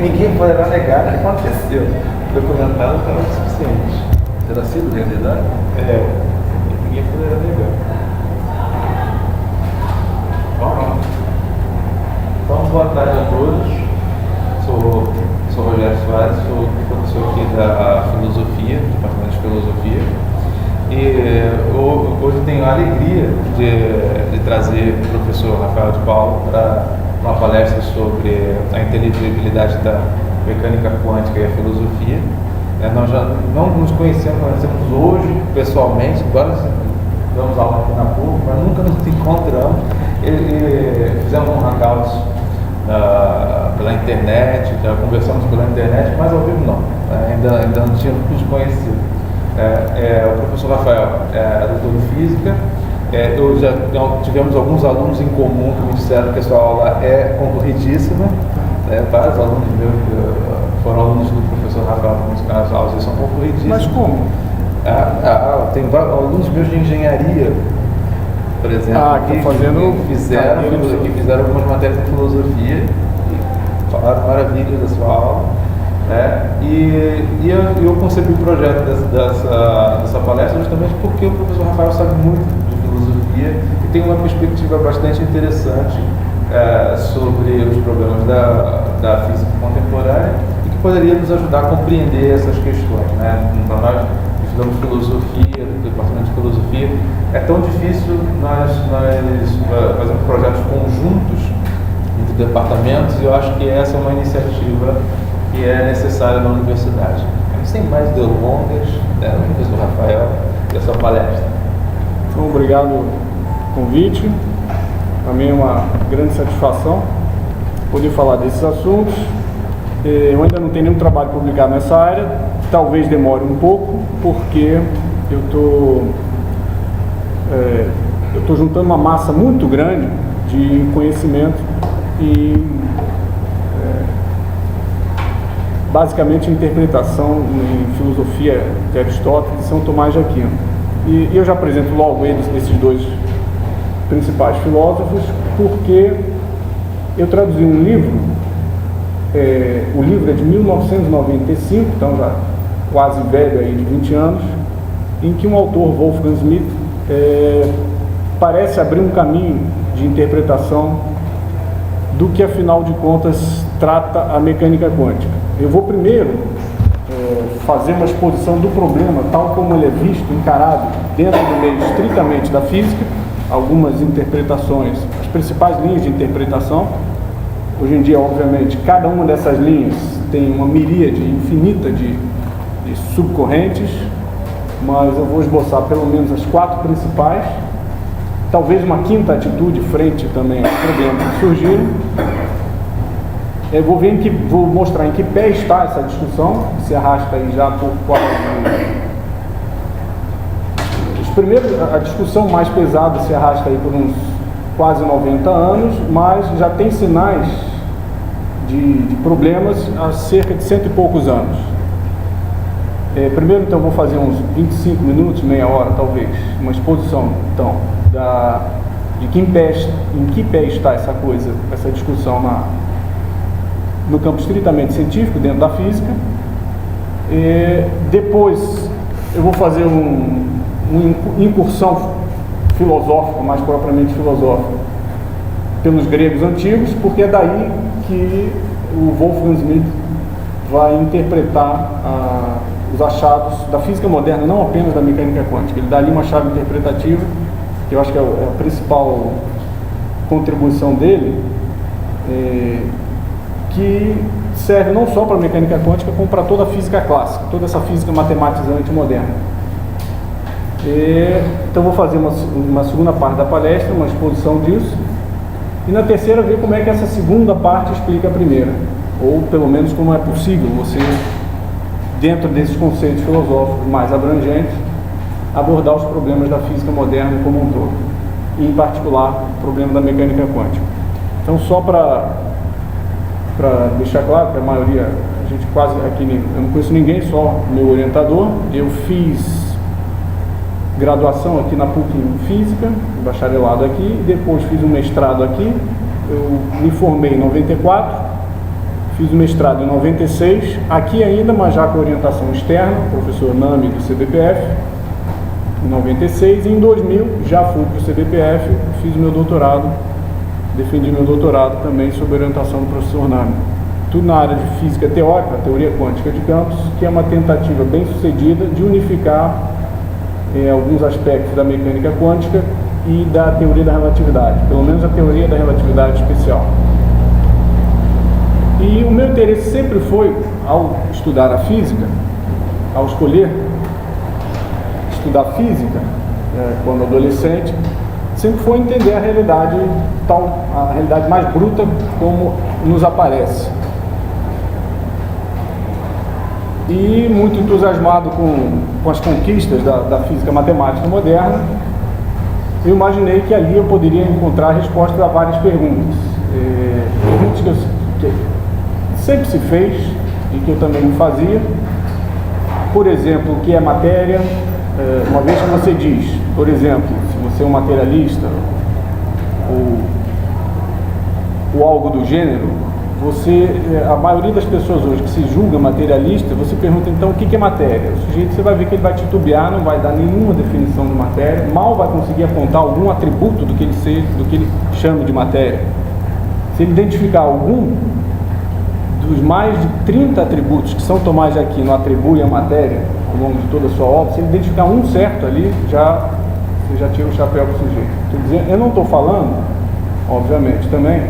Ninguém poderá negar que aconteceu. Documentado estava o suficiente. Terá sido realidade? Ninguém poderá negar. Bom, então, boa tarde a todos. Sou Rogério Soares, sou professor aqui da Filosofia, do Departamento de Filosofia. E hoje tenho a alegria de trazer o professor Rafael de Paulo para uma palestra sobre a inteligibilidade da mecânica quântica e a filosofia. Nós já não nos conhecemos hoje pessoalmente, agora damos aula aqui na PUC, mas nunca nos encontramos. Fizemos um hangout pela internet, já conversamos pela internet, mas ao vivo não, ainda não tínhamos nos conhecido. O professor Rafael é doutor em física. Tivemos alguns alunos em comum que me disseram que a sua aula é concorridíssima. Vários alunos meus foram alunos do professor Rafael, que as aulas são concorridíssimas. Mas como? Tem vários alunos meus de engenharia, por exemplo, que fizeram algumas matérias de filosofia e falaram maravilhas da sua aula. Eu concebi o projeto dessa palestra justamente porque o professor Rafael sabe muito de filosofia e tem uma perspectiva bastante interessante sobre os problemas da física contemporânea e que poderia nos ajudar a compreender essas questões. Então, nós estudamos filosofia, do Departamento de Filosofia, é tão difícil nós fazermos projetos conjuntos entre departamentos e eu acho que essa é uma iniciativa que é necessária na universidade. Sem mais delongas, o professor Rafael e a sua palestra. Então, obrigado pelo convite. Para mim é uma grande satisfação poder falar desses assuntos. Eu ainda não tenho nenhum trabalho publicado nessa área, talvez demore um pouco, porque eu estou juntando uma massa muito grande de conhecimento e basicamente interpretação em filosofia de Aristóteles e São Tomás de Aquino. E eu já apresento logo esses dois principais filósofos, porque eu traduzi um livro, o livro é de 1995, então já quase velho, aí, de 20 anos, em que um autor, Wolfgang Schmidt, parece abrir um caminho de interpretação do que, afinal de contas, trata a mecânica quântica. Eu vou primeiro fazer uma exposição do problema, tal como ele é visto, encarado dentro do meio estritamente da física, algumas interpretações, as principais linhas de interpretação. Hoje em dia, obviamente, cada uma dessas linhas tem uma miríade infinita de subcorrentes, mas eu vou esboçar pelo menos as 4 principais, talvez uma quinta atitude frente também aos problemas que surgiram. Eu vou mostrar em que pé está essa discussão, que se arrasta aí já por quase... A discussão mais pesada se arrasta aí por uns quase 90 anos, mas já tem sinais de problemas há cerca de 100 e poucos anos. Primeiro, então, vou fazer uns 25 minutos, meia hora talvez, uma exposição, então, de em que pé está essa coisa, essa discussão no campo estritamente científico, dentro da física. Depois eu vou fazer uma incursão filosófica, mais propriamente filosófica, pelos gregos antigos, porque é daí que o Wolfgang Schmidt vai interpretar os achados da física moderna, não apenas da mecânica quântica. Ele dá ali uma chave interpretativa, que eu acho que é a principal contribuição dele, que serve não só para a mecânica quântica, como para toda a física clássica, toda essa física matematizante moderna. Então vou fazer uma segunda parte da palestra, uma exposição disso, e na terceira ver como é que essa segunda parte explica a primeira, ou pelo menos como é possível você, dentro desses conceitos filosóficos mais abrangentes, abordar os problemas da física moderna como um todo, e em particular o problema da mecânica quântica. Então, só para deixar claro que a maioria, a gente quase aqui, eu não conheço ninguém, só meu orientador. Eu fiz graduação aqui na PUC em Física, bacharelado aqui, depois fiz um mestrado aqui. Eu me formei em 94 Fiz o mestrado em 96, aqui ainda, mas já com orientação externa, professor Nami do CBPF, em 96, e em 2000 já fui para o CBPF, fiz o meu doutorado, defendi meu doutorado também sob orientação do professor Nami. Tudo na área de física teórica, teoria quântica de campos, que é uma tentativa bem sucedida de unificar alguns aspectos da mecânica quântica e da teoria da relatividade, pelo menos a teoria da relatividade especial. E o meu interesse sempre foi, ao estudar a física, ao escolher estudar física, quando adolescente, sempre foi entender a realidade a realidade mais bruta como nos aparece. E muito entusiasmado com as conquistas da física matemática moderna, eu imaginei que ali eu poderia encontrar respostas a várias perguntas. Perguntas que sempre se fez e que eu também fazia. Por exemplo, o que é matéria? Uma vez que você diz, por exemplo, se você é um materialista ou algo do gênero, a maioria das pessoas hoje que se julga materialista, você pergunta então o que é matéria? O sujeito, você vai ver que ele vai titubear, não vai dar nenhuma definição de matéria, mal vai conseguir apontar algum atributo do que ele chama de matéria. Se ele identificar algum dos mais de 30 atributos que São Tomás de Aquino atribui à matéria ao longo de toda a sua obra, se ele identificar um certo ali, você já tira o chapéu para o sujeito. Eu não estou falando, obviamente, também,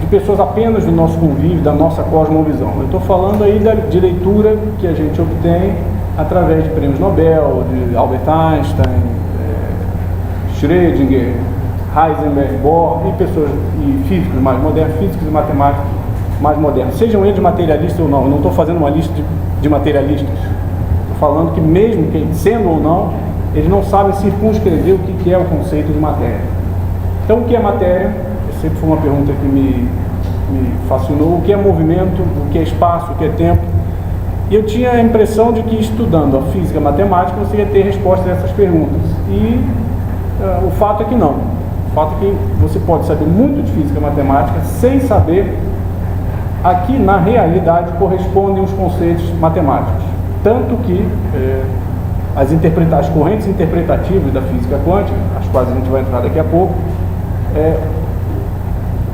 de pessoas apenas do nosso convívio, da nossa cosmovisão. Eu estou falando aí de leitura que a gente obtém através de prêmios Nobel, de Albert Einstein, Schrödinger, Heisenberg, Bohr e físicos mais modernos, físicos e matemáticos mais modernos, sejam eles materialistas ou não. Eu não estou fazendo uma lista de materialistas. Estou falando que mesmo sendo ou não, eles não sabem circunscrever o que é o conceito de matéria. Então, o que é matéria? Sempre foi uma pergunta que me fascinou. O que é movimento? O que é espaço? O que é tempo? E eu tinha a impressão de que estudando a física e a matemática você ia ter resposta a essas perguntas. E o fato é que não. O fato é que você pode saber muito de física e matemática sem saber a que na realidade correspondem os conceitos matemáticos. Tanto que as correntes interpretativas da física quântica, as quais a gente vai entrar daqui a pouco,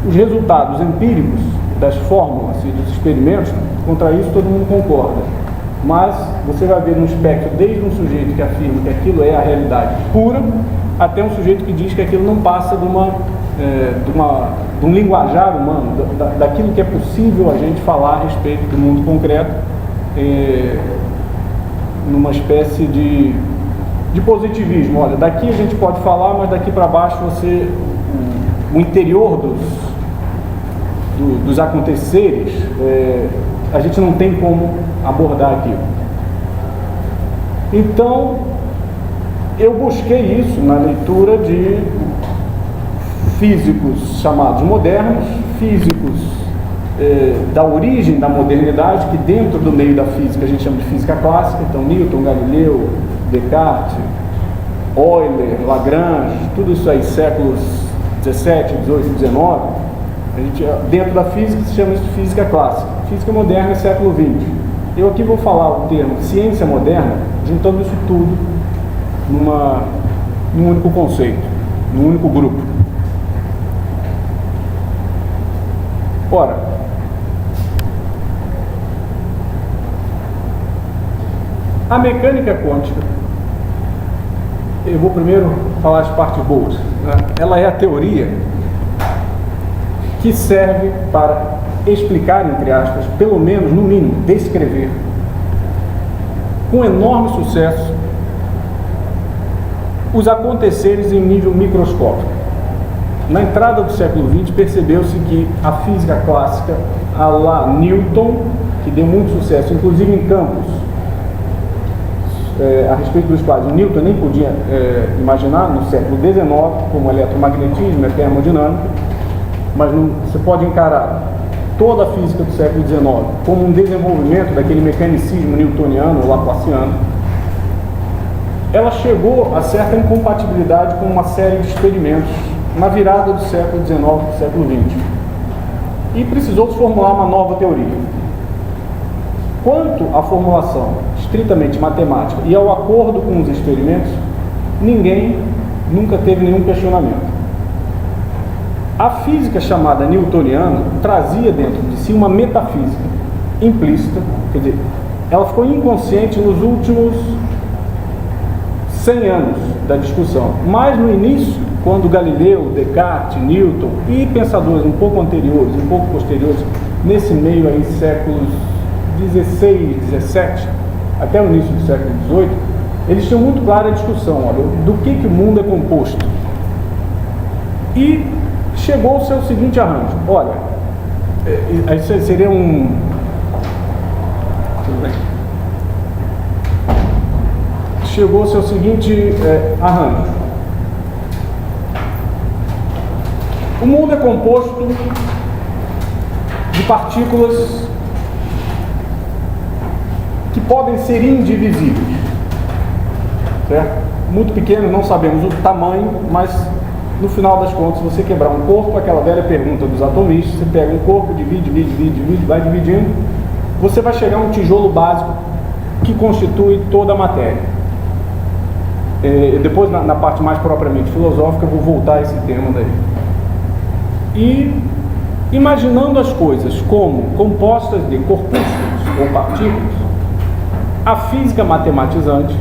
os resultados empíricos das fórmulas e dos experimentos, contra isso todo mundo concorda. Mas você vai ver no espectro desde um sujeito que afirma que aquilo é a realidade pura, até um sujeito que diz que aquilo não passa de um linguajar humano, daquilo que é possível a gente falar a respeito do mundo concreto, numa espécie de positivismo. Olha, daqui a gente pode falar, mas daqui para baixo o interior dos aconteceres, a gente não tem como abordar aquilo. Então, eu busquei isso na leitura de físicos chamados modernos, físicos da origem da modernidade, que dentro do meio da física a gente chama de física clássica. Então, Newton, Galileu, Descartes, Euler, Lagrange, tudo isso aí, séculos 17, 18, 19, dentro da física se chama isso de física clássica. Física moderna é século 20. Eu aqui vou falar o termo ciência moderna, juntando isso tudo num único conceito, num único grupo. Ora, a mecânica quântica, eu vou primeiro falar as partes boas, né? Ela é a teoria que serve para explicar, entre aspas, pelo menos, no mínimo, descrever, com enorme sucesso, os aconteceres em nível microscópico. Na entrada do século XX, percebeu-se que a física clássica, a lá Newton, que deu muito sucesso, inclusive em campos a respeito dos quais o Newton nem podia imaginar, no século XIX, como eletromagnetismo, termodinâmica, mas você pode encarar toda a física do século XIX como um desenvolvimento daquele mecanicismo newtoniano ou laplaciano. Ela chegou a certa incompatibilidade com uma série de experimentos na virada do século XIX para o século XX. e precisou se formular uma nova teoria. Quanto à formulação estritamente matemática e ao acordo com os experimentos, ninguém nunca teve nenhum questionamento. A física chamada newtoniana trazia dentro de si uma metafísica implícita, quer dizer, ela ficou inconsciente nos últimos 100 anos da discussão, mas no início, quando Galileu, Descartes, Newton e pensadores um pouco anteriores, um pouco posteriores, nesse meio aí, séculos 16, 17, até o início do século 18, eles tinham muito clara a discussão, olha, do que o mundo é composto. E chegou-se ao seguinte arranjo, olha, isso seria um... Tudo bem. Chegou-se ao seguinte arranjo. O mundo é composto de partículas que podem ser indivisíveis, certo? Muito pequeno, não sabemos o tamanho, mas no final das contas, se você quebrar um corpo, aquela velha pergunta dos atomistas, você pega um corpo, divide, vai dividindo, você vai chegar a um tijolo básico que constitui toda a matéria. Depois, na parte mais propriamente filosófica, eu vou voltar a esse tema daí. E imaginando as coisas como compostas de corpúsculos ou partículas, a física matematizante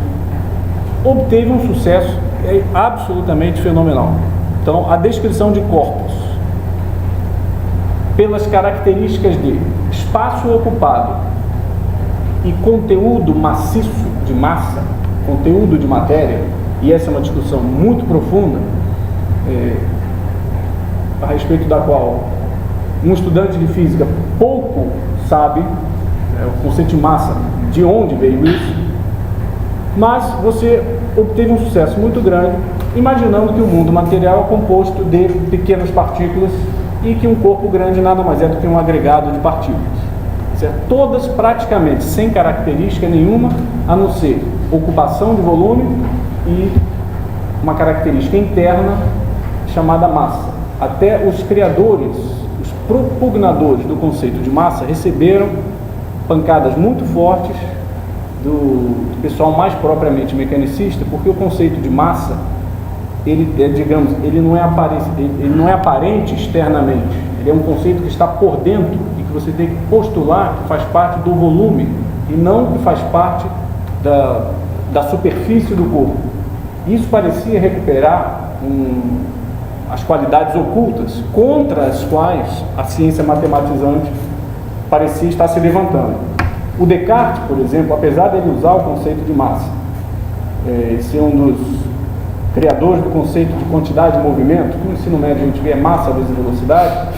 obteve um sucesso absolutamente fenomenal. Então, a descrição de corpos pelas características de espaço ocupado e conteúdo maciço de massa, conteúdo de matéria, e essa é uma discussão muito profunda, a respeito da qual um estudante de física pouco sabe, o conceito de massa, de onde veio isso, mas você obteve um sucesso muito grande imaginando que o mundo material é composto de pequenas partículas e que um corpo grande nada mais é do que um agregado de partículas, certo? Todas praticamente sem característica nenhuma, a não ser ocupação de volume e uma característica interna chamada massa. Até os criadores, os propugnadores do conceito de massa receberam pancadas muito fortes do pessoal mais propriamente mecanicista, porque o conceito de massa, ele não é aparente externamente, ele é um conceito que está por dentro e que você tem que postular que faz parte do volume e não que faz parte da superfície do corpo. Isso parecia recuperar as qualidades ocultas contra as quais a ciência matematizante parecia estar se levantando. O Descartes, por exemplo, apesar de ele usar o conceito de massa, ser um dos criadores do conceito de quantidade de movimento, que no ensino médio a gente vê massa vezes velocidade,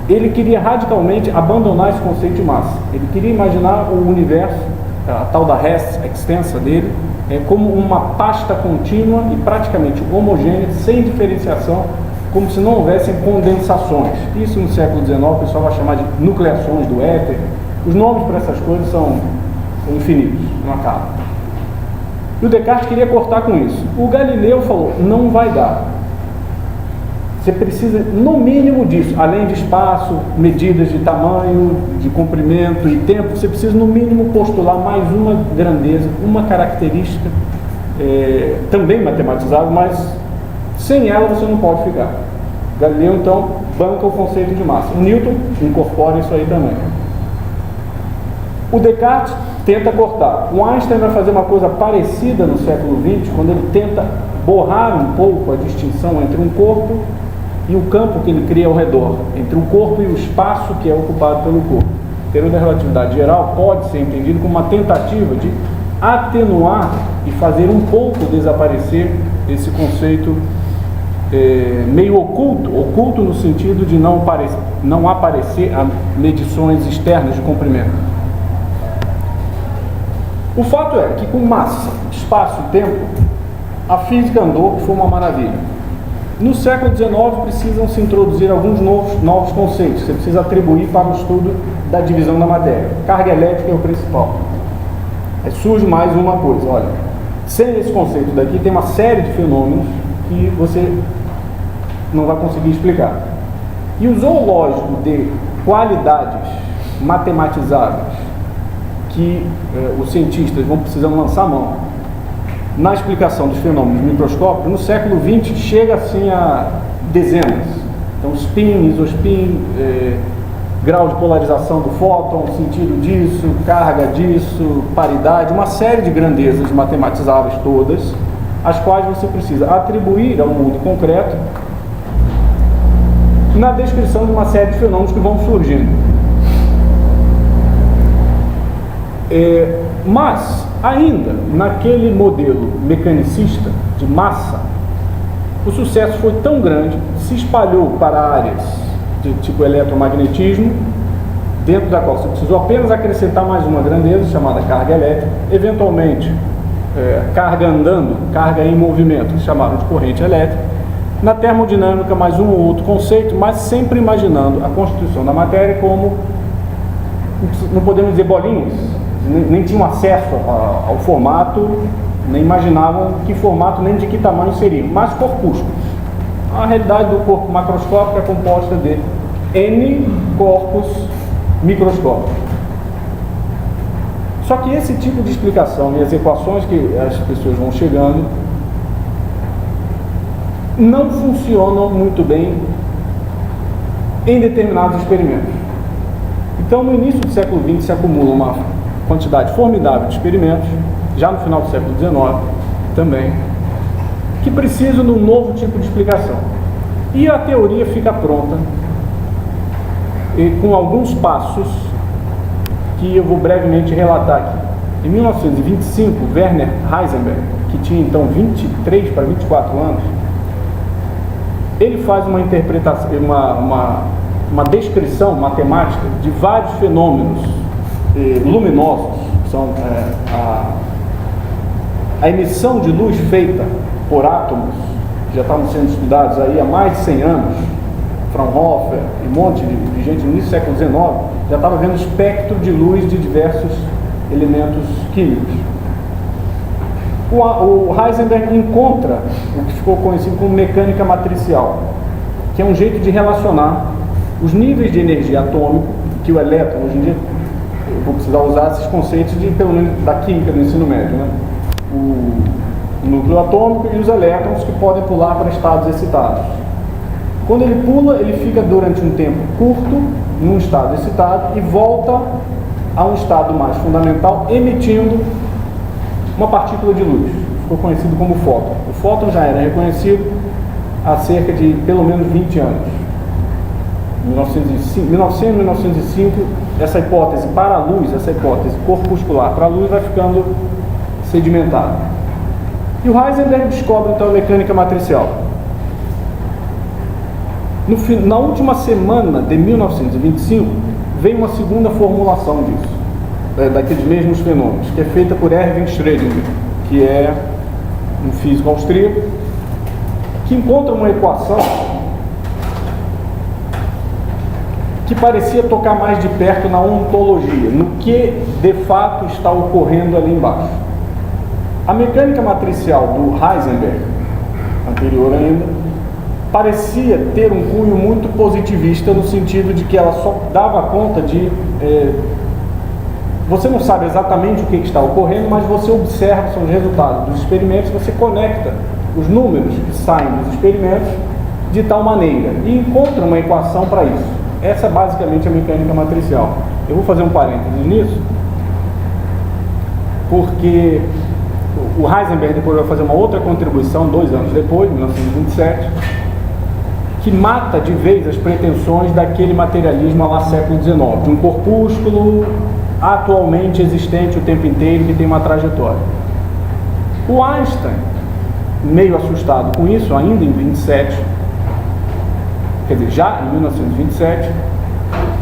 ele queria radicalmente abandonar esse conceito de massa. Ele queria imaginar o universo, a tal da res extensa dele, como uma pasta contínua e praticamente homogênea, sem diferenciação, como se não houvessem condensações. Isso no século XIX o pessoal vai chamar de nucleações do éter. Os nomes para essas coisas são infinitos, não acabam. E o Descartes queria cortar com isso. O Galileu falou, não vai dar. Você precisa, no mínimo disso, além de espaço, medidas de tamanho, de comprimento e tempo, você precisa, no mínimo, postular mais uma grandeza, uma característica, também matematizável, mas sem ela você não pode ficar. Galileu, então, banca o conceito de massa. O Newton incorpora isso aí também. O Descartes tenta cortar. O Einstein vai fazer uma coisa parecida no século XX, quando ele tenta borrar um pouco a distinção entre um corpo e o campo que ele cria ao redor, entre o corpo e o espaço que é ocupado pelo corpo. A teoria da relatividade geral pode ser entendido como uma tentativa de atenuar e fazer um pouco desaparecer esse conceito meio oculto no sentido de não aparecer a medições externas de comprimento. O fato é que com massa, espaço e tempo, a física andou, que foi uma maravilha. No século XIX precisam se introduzir alguns novos conceitos, você precisa atribuir para o estudo da divisão da matéria. Carga elétrica é o principal. Aí surge mais uma coisa, olha, sem esse conceito daqui tem uma série de fenômenos que você não vai conseguir explicar. E o zoológico de qualidades matematizáveis que os cientistas vão precisando lançar a mão na explicação dos fenômenos microscópicos, no século XX chega assim a dezenas. Então, spin, isospin, grau de polarização do fóton, sentido disso, carga disso, paridade, uma série de grandezas matematizáveis todas, as quais você precisa atribuir ao mundo concreto na descrição de uma série de fenômenos que vão surgindo. Mas, ainda naquele modelo mecanicista de massa, o sucesso foi tão grande, se espalhou para áreas de tipo eletromagnetismo, dentro da qual você precisou apenas acrescentar mais uma grandeza, chamada carga elétrica, eventualmente carga andando, carga em movimento, que chamaram de corrente elétrica. Na termodinâmica, mais um ou outro conceito, mas sempre imaginando a constituição da matéria como, não podemos dizer bolinhas, nem tinham acesso ao formato, nem imaginavam que formato nem de que tamanho seriam, mas corpúsculos. A realidade do corpo macroscópico é composta de N corpos microscópicos. Só que esse tipo de explicação e as equações que as pessoas vão chegando não funcionam muito bem em determinados experimentos. Então, no início do século XX se acumula uma quantidade formidável de experimentos, já no final do século XIX também, que precisam de um novo tipo de explicação. E a teoria fica pronta, e com alguns passos que eu vou brevemente relatar aqui. Em 1925, Werner Heisenberg, que tinha então 23 para 24 anos, ele faz uma interpretação, uma descrição matemática de vários fenômenos luminosos, que são a emissão de luz feita por átomos, que já estavam sendo estudados aí há mais de 100 anos. Fraunhofer e um monte de gente no início do século XIX já estava vendo espectro de luz de diversos elementos químicos. O Heisenberg encontra o que ficou conhecido como mecânica matricial, que é um jeito de relacionar os níveis de energia atômica, que o elétron, hoje em dia, eu vou precisar usar esses conceitos pelo menos da química do ensino médio, né? O núcleo atômico e os elétrons que podem pular para estados excitados. Quando ele pula, ele fica durante um tempo curto num estado excitado e volta a um estado mais fundamental, emitindo uma partícula de luz. Ficou conhecido como fóton. O fóton já era reconhecido há cerca de pelo menos 20 anos. Em 1905, essa hipótese para a luz, essa hipótese corpuscular para a luz vai ficando sedimentada. E o Heisenberg descobre então a mecânica matricial. Na última semana de 1925, vem uma segunda formulação disso, daqueles mesmos fenômenos, que é feita por Erwin Schrödinger, que é um físico austríaco, que encontra uma equação que parecia tocar mais de perto na ontologia, no que de fato está ocorrendo ali embaixo. A mecânica matricial do Heisenberg, anterior ainda, parecia ter um cunho muito positivista, no sentido de que ela só dava conta de... você não sabe exatamente o que está ocorrendo, mas você observa, são os resultados dos experimentos, você conecta os números que saem dos experimentos de tal maneira e encontra uma equação para isso. Essa é basicamente a mecânica matricial. Eu vou fazer um parênteses nisso, porque o Heisenberg depois vai fazer uma outra contribuição 2 anos depois, 1927, que mata de vez as pretensões daquele materialismo lá século XIX, de um corpúsculo atualmente existente o tempo inteiro, que tem uma trajetória. O Einstein, meio assustado com isso, ainda em 27, quer dizer, já em 1927,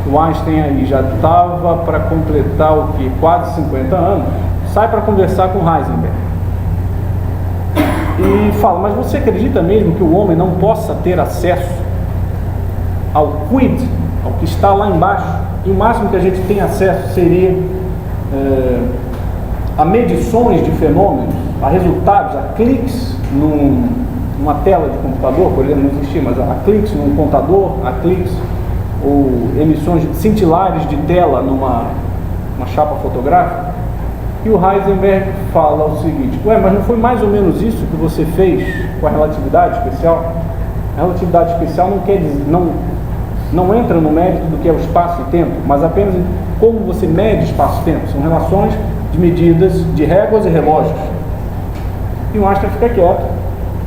o Einstein aí já estava para completar o que? Quase 50 anos, sai para conversar com Heisenberg. E fala, mas você acredita mesmo que o homem não possa ter acesso ao quid, ao que está lá embaixo? E o máximo que a gente tem acesso seria a medições de fenômenos, a resultados, a cliques numa tela de computador, por exemplo, não existia, mas há cliques num computador, há cliques ou emissões cintilares de tela numa chapa fotográfica. E o Heisenberg fala o seguinte: ué, mas não foi mais ou menos isso que você fez com a relatividade especial? A relatividade especial não quer dizer, não entra no mérito do que é o espaço e tempo, mas apenas como você mede espaço e tempo. São relações de medidas de réguas e relógios. E o Einstein fica quieto,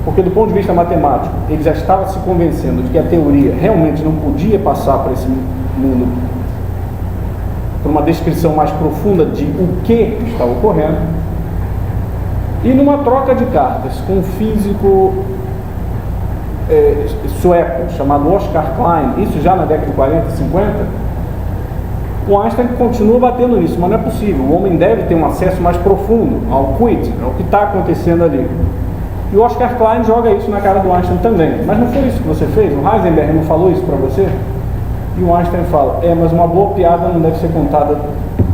porque do ponto de vista matemático, ele já estava se convencendo de que a teoria realmente não podia passar para esse mundo, para uma descrição mais profunda de o que está ocorrendo. E numa troca de cartas com um físico sueco chamado Oscar Klein, isso já na década de 40, 50, o Einstein continua batendo nisso, mas não é possível. O homem deve ter um acesso mais profundo ao quid, ao que está acontecendo ali. E o Oscar Klein joga isso na cara do Einstein também. Mas não foi isso que você fez? O Heisenberg não falou isso para você? E o Einstein fala: mas uma boa piada não deve ser contada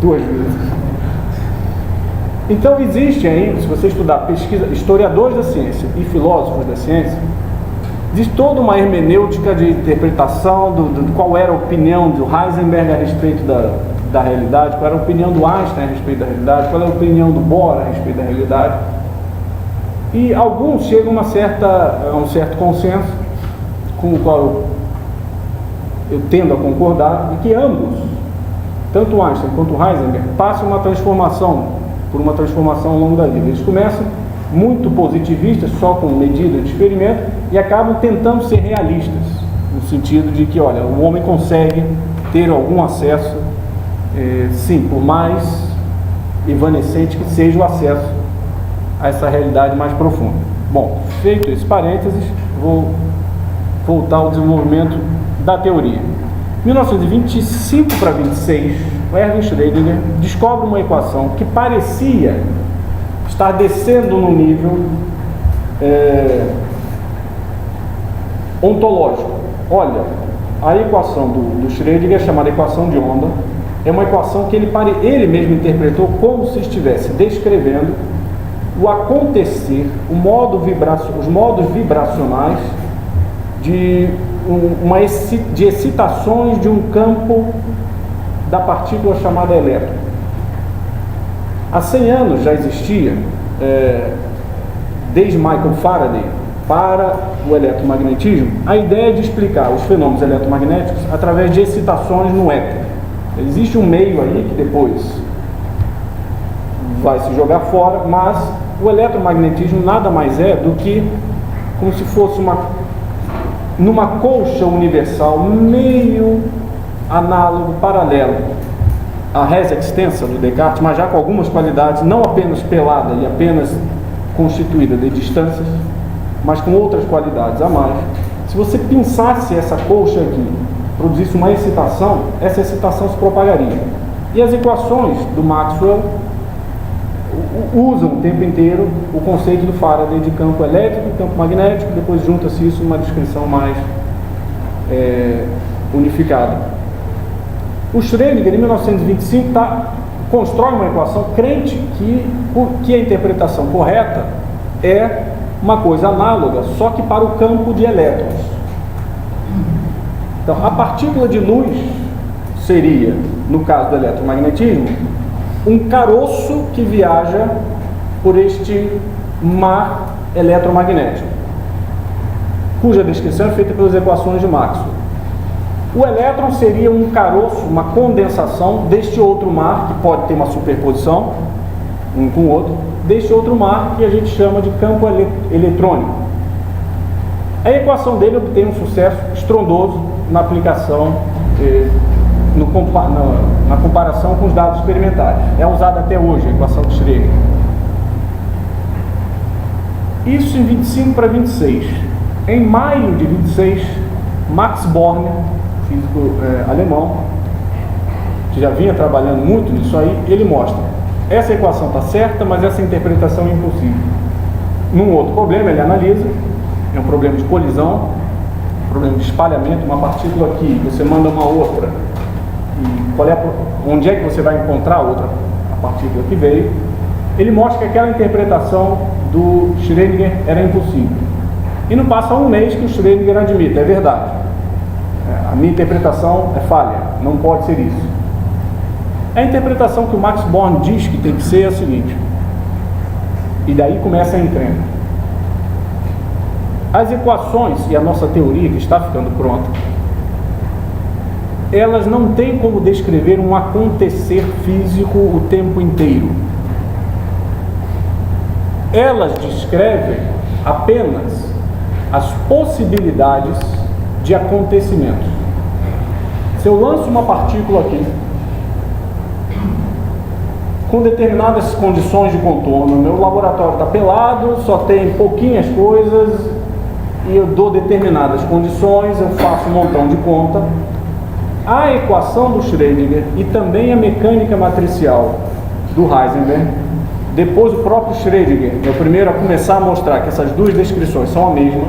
duas vezes. Então existe ainda, se você estudar pesquisa, historiadores da ciência e filósofos da ciência, existe toda uma hermenêutica de interpretação do qual era a opinião do Heisenberg a respeito da realidade, qual era a opinião do Einstein a respeito da realidade, qual era a opinião do Bohr a respeito da realidade. E alguns chegam a um certo consenso, com o qual eu tendo a concordar, e que ambos, tanto o Einstein quanto o Heisenberg, passam por uma transformação ao longo da vida. Eles começam muito positivistas, só com medida de experimento, e acabam tentando ser realistas, no sentido de que, olha, o homem consegue ter algum acesso, sim, por mais evanescente que seja o acesso a essa realidade mais profunda. Bom, feito esse parênteses, vou voltar ao desenvolvimento da teoria. Em 1925 para 26, o Erwin Schrödinger descobre uma equação que parecia estar descendo no nível ontológico. Olha, a equação do Schrödinger, chamada equação de onda, é uma equação que ele mesmo interpretou como se estivesse descrevendo o acontecer, os modos vibracionais de excitações de um campo da partícula chamada elétron. Há 100 anos já existia, desde Michael Faraday, para o eletromagnetismo, a ideia de explicar os fenômenos eletromagnéticos através de excitações no éter. Existe um meio aí que depois vai se jogar fora, mas o eletromagnetismo nada mais é do que como se fosse numa colcha universal meio análogo, paralelo à res extensa do Descartes, mas já com algumas qualidades, não apenas pelada e apenas constituída de distâncias, mas com outras qualidades a mais. Se você pinçasse essa colcha aqui, produzisse uma excitação, essa excitação se propagaria. E as equações do Maxwell usam o tempo inteiro o conceito do Faraday de campo elétrico e campo magnético, depois junta-se isso numa descrição mais unificada. O Schrödinger, em 1925, constrói uma equação crente que a interpretação correta é uma coisa análoga, só que para o campo de elétrons. Então, a partícula de luz seria, no caso do eletromagnetismo, um caroço que viaja por este mar eletromagnético, cuja descrição é feita pelas equações de Maxwell. O elétron seria um caroço, uma condensação deste outro mar, que pode ter uma superposição um com o outro, deste outro mar que a gente chama de campo eletrônico. A equação dele obtém um sucesso estrondoso na aplicação, na comparação com os dados experimentais. É usada até hoje a equação de Schrödinger. Isso em 25 para 26. Em maio de 26, Max Born, físico alemão, que já vinha trabalhando muito nisso aí, ele mostra: essa equação está certa, mas essa interpretação é impossível. Num outro problema, ele analisa, é um problema de colisão, um problema de espalhamento, uma partícula aqui, você manda uma outra, e onde é que você vai encontrar a partícula que veio? Ele mostra que aquela interpretação do Schrödinger era impossível. E não passa um mês que o Schrödinger admite, é verdade. A minha interpretação é falha, não pode ser isso. A interpretação que o Max Born diz que tem que ser é a seguinte, e daí começa a encrenca. As equações e a nossa teoria, que está ficando pronta, elas não têm como descrever um acontecer físico o tempo inteiro. Elas descrevem apenas as possibilidades de acontecimentos. Se eu lanço uma partícula aqui, com determinadas condições de contorno, meu laboratório está pelado, só tem pouquinhas coisas, e eu dou determinadas condições, eu faço um montão de conta, a equação do Schrödinger e também a mecânica matricial do Heisenberg, depois o próprio Schrödinger é o primeiro a começar a mostrar que essas duas descrições são a mesma.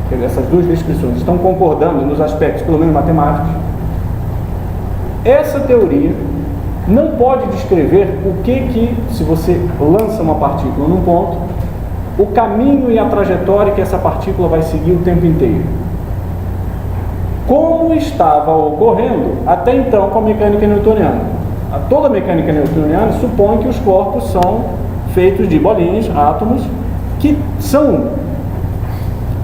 Quer dizer, essas duas descrições estão concordando nos aspectos, pelo menos matemáticos. Essa teoria não pode descrever o que, se você lança uma partícula num ponto, o caminho e a trajetória que essa partícula vai seguir o tempo inteiro. Como estava ocorrendo até então com a mecânica newtoniana. Toda a mecânica newtoniana supõe que os corpos são feitos de bolinhas, átomos, que são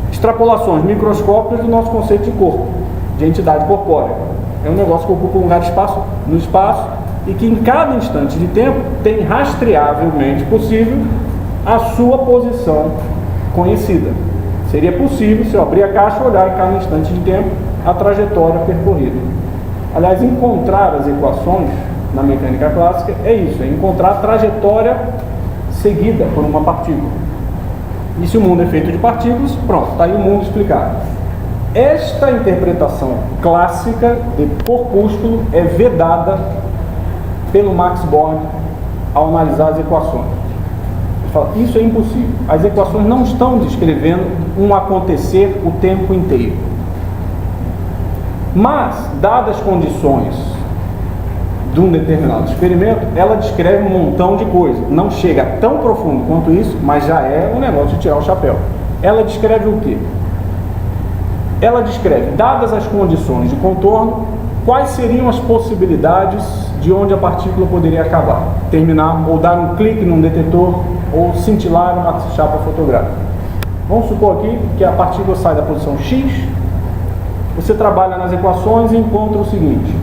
extrapolações microscópicas do nosso conceito de corpo, de entidade corpórea. É um negócio que ocupa um lugar de espaço, no espaço, e que em cada instante de tempo tem rastreavelmente possível a sua posição conhecida. Seria possível, se eu abrir a caixa, olhar em cada instante de tempo a trajetória percorrida. Aliás, encontrar as equações na mecânica clássica é isso, é encontrar a trajetória seguida por uma partícula. E se o mundo é feito de partículas, pronto, está aí o mundo explicado. Esta interpretação clássica de corpúsculo é vedada pelo Max Born ao analisar as equações. Ele fala, isso é impossível. As equações não estão descrevendo um acontecer o tempo inteiro. Mas, dadas as condições de um determinado experimento, ela descreve um montão de coisas. Não chega tão profundo quanto isso, mas já é um negócio de tirar o chapéu. Ela descreve o quê? Ela descreve, dadas as condições de contorno, quais seriam as possibilidades de onde a partícula poderia acabar, terminar, ou dar um clique num detetor, ou cintilar uma chapa fotográfica. Vamos supor aqui que a partícula sai da posição X, você trabalha nas equações e encontra o seguinte: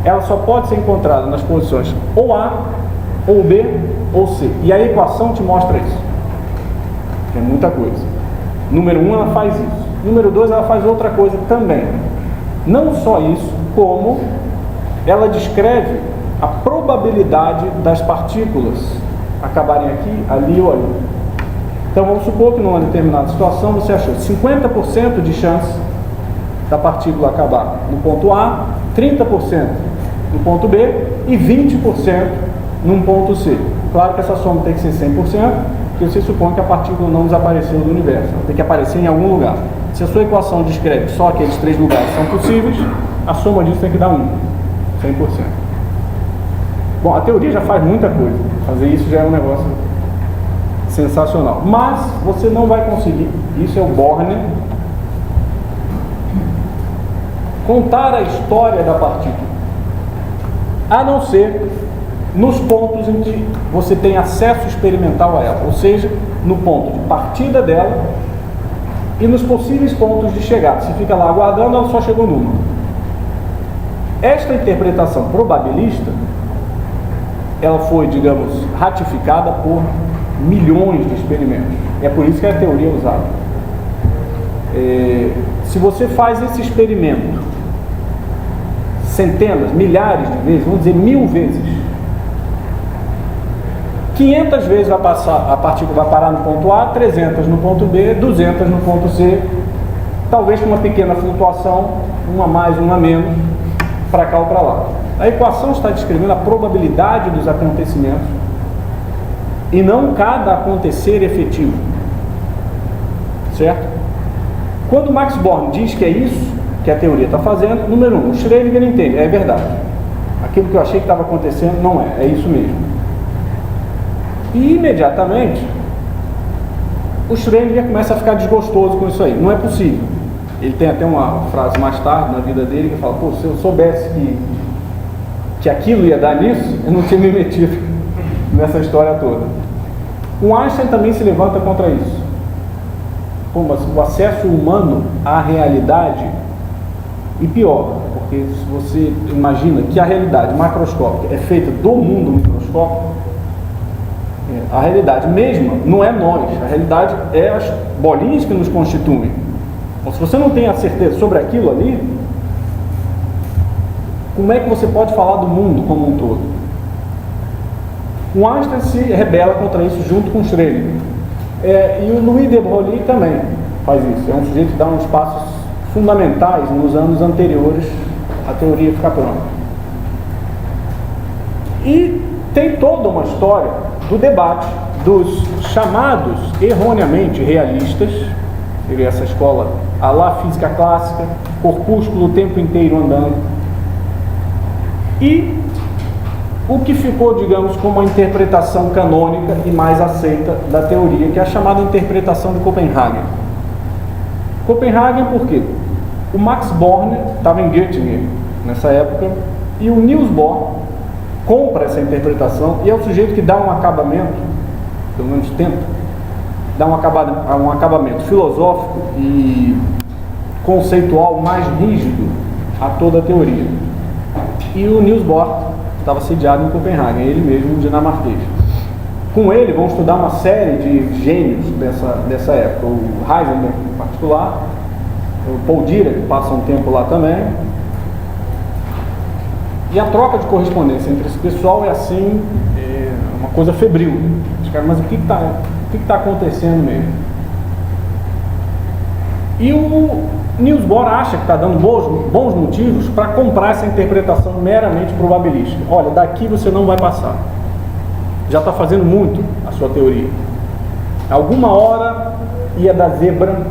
ela só pode ser encontrada nas posições ou A, ou B, ou C. E a equação te mostra isso. É muita coisa. Número 1, ela faz isso. Número 2, ela faz outra coisa também. Não só isso, como ela descreve a probabilidade das partículas acabarem aqui, ali ou ali. Então vamos supor que numa determinada situação você achou 50% de chance da partícula acabar no ponto A, 30% no ponto B e 20% num ponto C. Claro que essa soma tem que ser 100%, porque você supõe que a partícula não desapareceu do universo, ela tem que aparecer em algum lugar. Se a sua equação descreve só aqueles 3 lugares são possíveis, a soma disso tem que dar 100%. Bom, a teoria já faz muita coisa, fazer isso já é um negócio sensacional, mas você não vai conseguir, isso é o Born, contar a história da partícula, a não ser nos pontos em que você tem acesso experimental a ela, ou seja, no ponto de partida dela e nos possíveis pontos de chegada. Você fica lá aguardando, ela só chegou numa. Esta interpretação probabilista, ela foi, digamos, ratificada por milhões de experimentos. É por isso que a teoria é usada. Se você faz esse experimento centenas, milhares de vezes, vamos dizer 1000 vezes, 500 vezes a partícula vai parar no ponto A, 300 no ponto B, 200 no ponto C, talvez com uma pequena flutuação, uma mais, uma menos, para cá ou para lá. A equação está descrevendo a probabilidade dos acontecimentos e não cada acontecer efetivo, certo? Quando Max Born diz que é isso que a teoria está fazendo, número 1, o Schrödinger entende, é verdade. Aquilo que eu achei que estava acontecendo não é isso mesmo. E imediatamente o Schrödinger começa a ficar desgostoso com isso aí. Não é possível. Ele tem até uma frase mais tarde na vida dele que fala: pô, se eu soubesse que aquilo ia dar nisso, eu não tinha me metido nessa história toda. O Einstein também se levanta contra isso. Pô, mas o acesso humano à realidade, e pior, porque se você imagina que a realidade macroscópica é feita do mundo microscópico, a realidade mesma não é nós, a realidade é as bolinhas que nos constituem. Então, se você não tem a certeza sobre aquilo ali, como é que você pode falar do mundo como um todo? O Einstein se rebela contra isso junto com Schrödinger. E o Louis de Broglie também faz isso. É um sujeito que dá uns passos fundamentais nos anos anteriores à teoria ficar pronta. E tem toda uma história do debate dos chamados erroneamente realistas, essa escola a lá física clássica, corpúsculo o tempo inteiro andando, e o que ficou, digamos, como a interpretação canônica e mais aceita da teoria, que é a chamada interpretação de Copenhagen. Copenhagen por quê? O Max Born estava em Göttingen nessa época, e o Niels Bohr compra essa interpretação, e é o sujeito que dá um acabamento, pelo menos tenta, dá um acabamento filosófico e conceitual mais rígido a toda a teoria. E o Niels Bohr estava sediado em Copenhague, ele mesmo, um dinamarquês. Com ele vão estudar uma série de gênios dessa época, o Heisenberg em particular, o Paul Dirac, que passa um tempo lá também. E a troca de correspondência entre esse pessoal é assim, uma coisa febril. Os caras, mas o que está acontecendo mesmo? E o Niels Bohr acha que está dando bons motivos para comprar essa interpretação meramente probabilística. Olha, daqui você não vai passar. Já está fazendo muito a sua teoria. Alguma hora ia dar zebra,